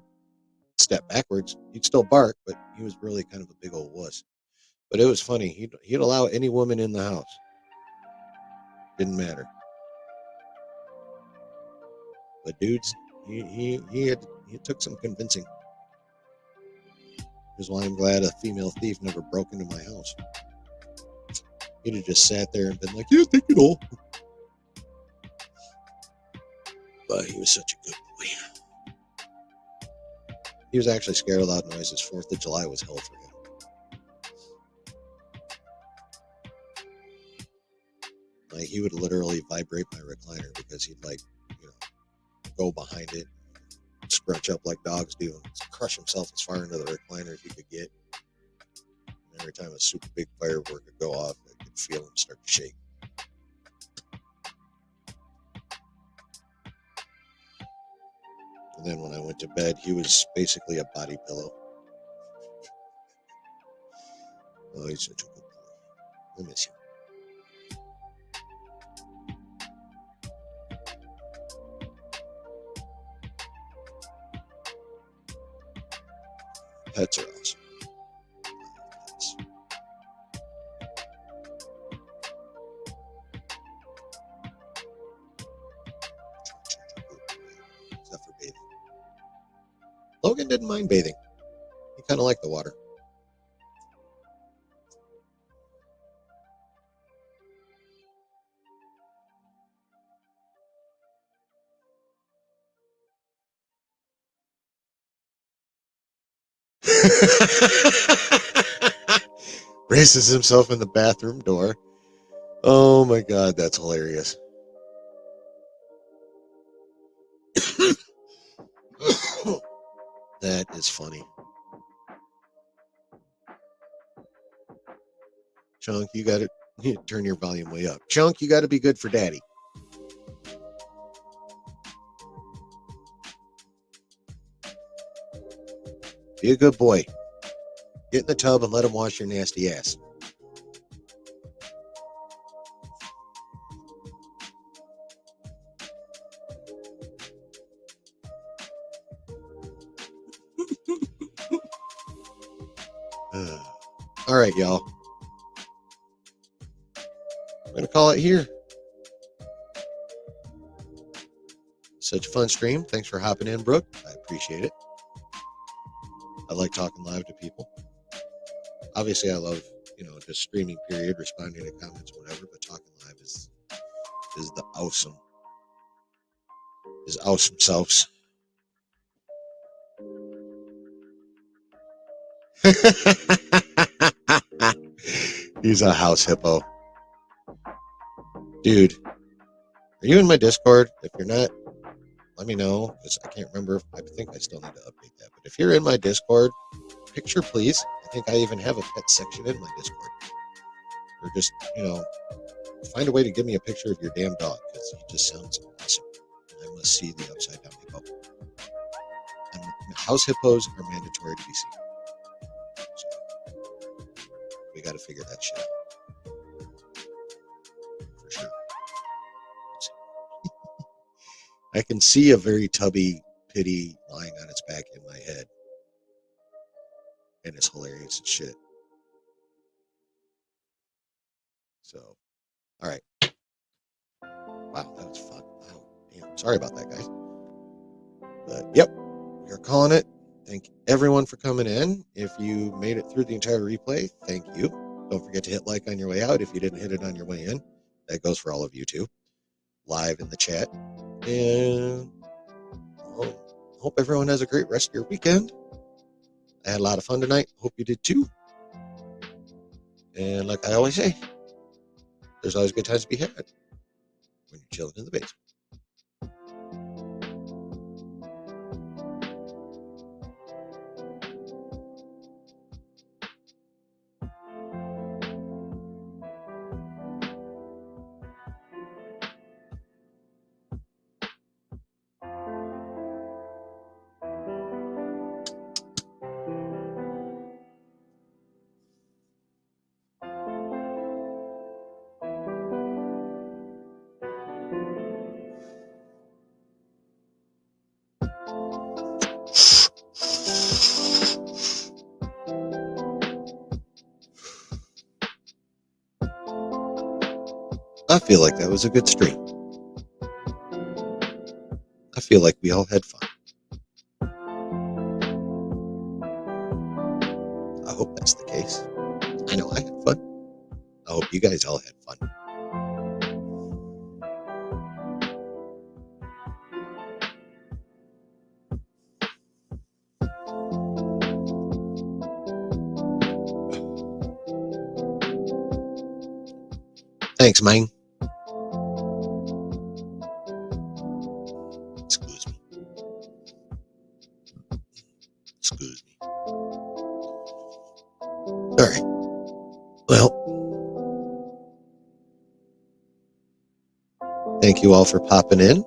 step backwards. He'd still bark, but he was really kind of a big old wuss. But it was funny. He'd allow any woman in the house. Didn't matter. But dudes, he took some convincing. Which is why I'm glad a female thief never broke into my house. He'd have just sat there and been like, "Yeah, take it all." But he was such a good boy. He was actually scared of loud noises. 4th of July was hell for him. Like, he would literally vibrate my recliner because he'd, like, go behind it, scrunch up like dogs do, and crush himself as far into the recliner as he could get. And every time a super big firework would go off, I could feel him start to shake. And then when I went to bed, he was basically a body pillow. Oh, he's such a good boy. I miss him. Pets are awesome. Pets. Except for bathing. Logan didn't mind bathing. kind of like the water. Braces himself in the bathroom door. Oh my God, that's hilarious. That is funny. Chunk, you got to turn your volume way up. Chunk, you got to be good for daddy. Be a good boy. Get in the tub and let him wash your nasty ass. All right, y'all. I'm going to call it here. Such a fun stream. Thanks for hopping in, Brooke. I appreciate it. I like talking live to people. Obviously, I love, just streaming, period, responding to comments, whatever, but talking live is the awesome. Is awesome sauce. He's a house hippo. Dude, are you in my Discord? If you're not, let me know, because I can't remember. I think I still need to update that. But if you're in my Discord, picture, please. I think I even have a pet section in my Discord. Or just, find a way to give me a picture of your damn dog, because he just sounds awesome. And I must see the upside down hippo. And house hippos are mandatory to be seen. So we got to figure that shit out. For sure. I can see a very tubby pitty lying on its back in my head. And it's hilarious as shit. So, all right. Wow, that was fun. Wow, damn. Sorry about that, guys. But, yep, we're calling it. Thank everyone for coming in. If you made it through the entire replay, thank you. Don't forget to hit like on your way out if you didn't hit it on your way in. That goes for all of you, too. Live in the chat. And hope everyone has a great rest of your weekend. I had a lot of fun tonight. Hope you did, too. And like I always say, there's always good times to be had when you're chilling in the basement. I feel like that was a good stream. I feel like we all had fun. I hope that's the case. I know I had fun. I hope you guys all had fun. Thanks, man. Excuse me. Excuse me. All right. Well, thank you all for popping in.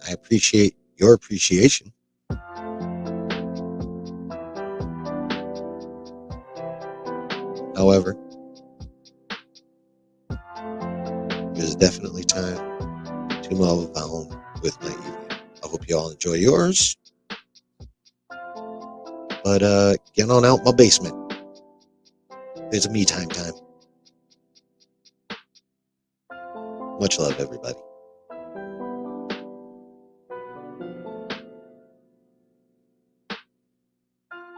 I appreciate your appreciation. However, it is definitely time to move on with my evening. I hope you all enjoy yours. But get on out my basement. It's a me time. Much love, everybody.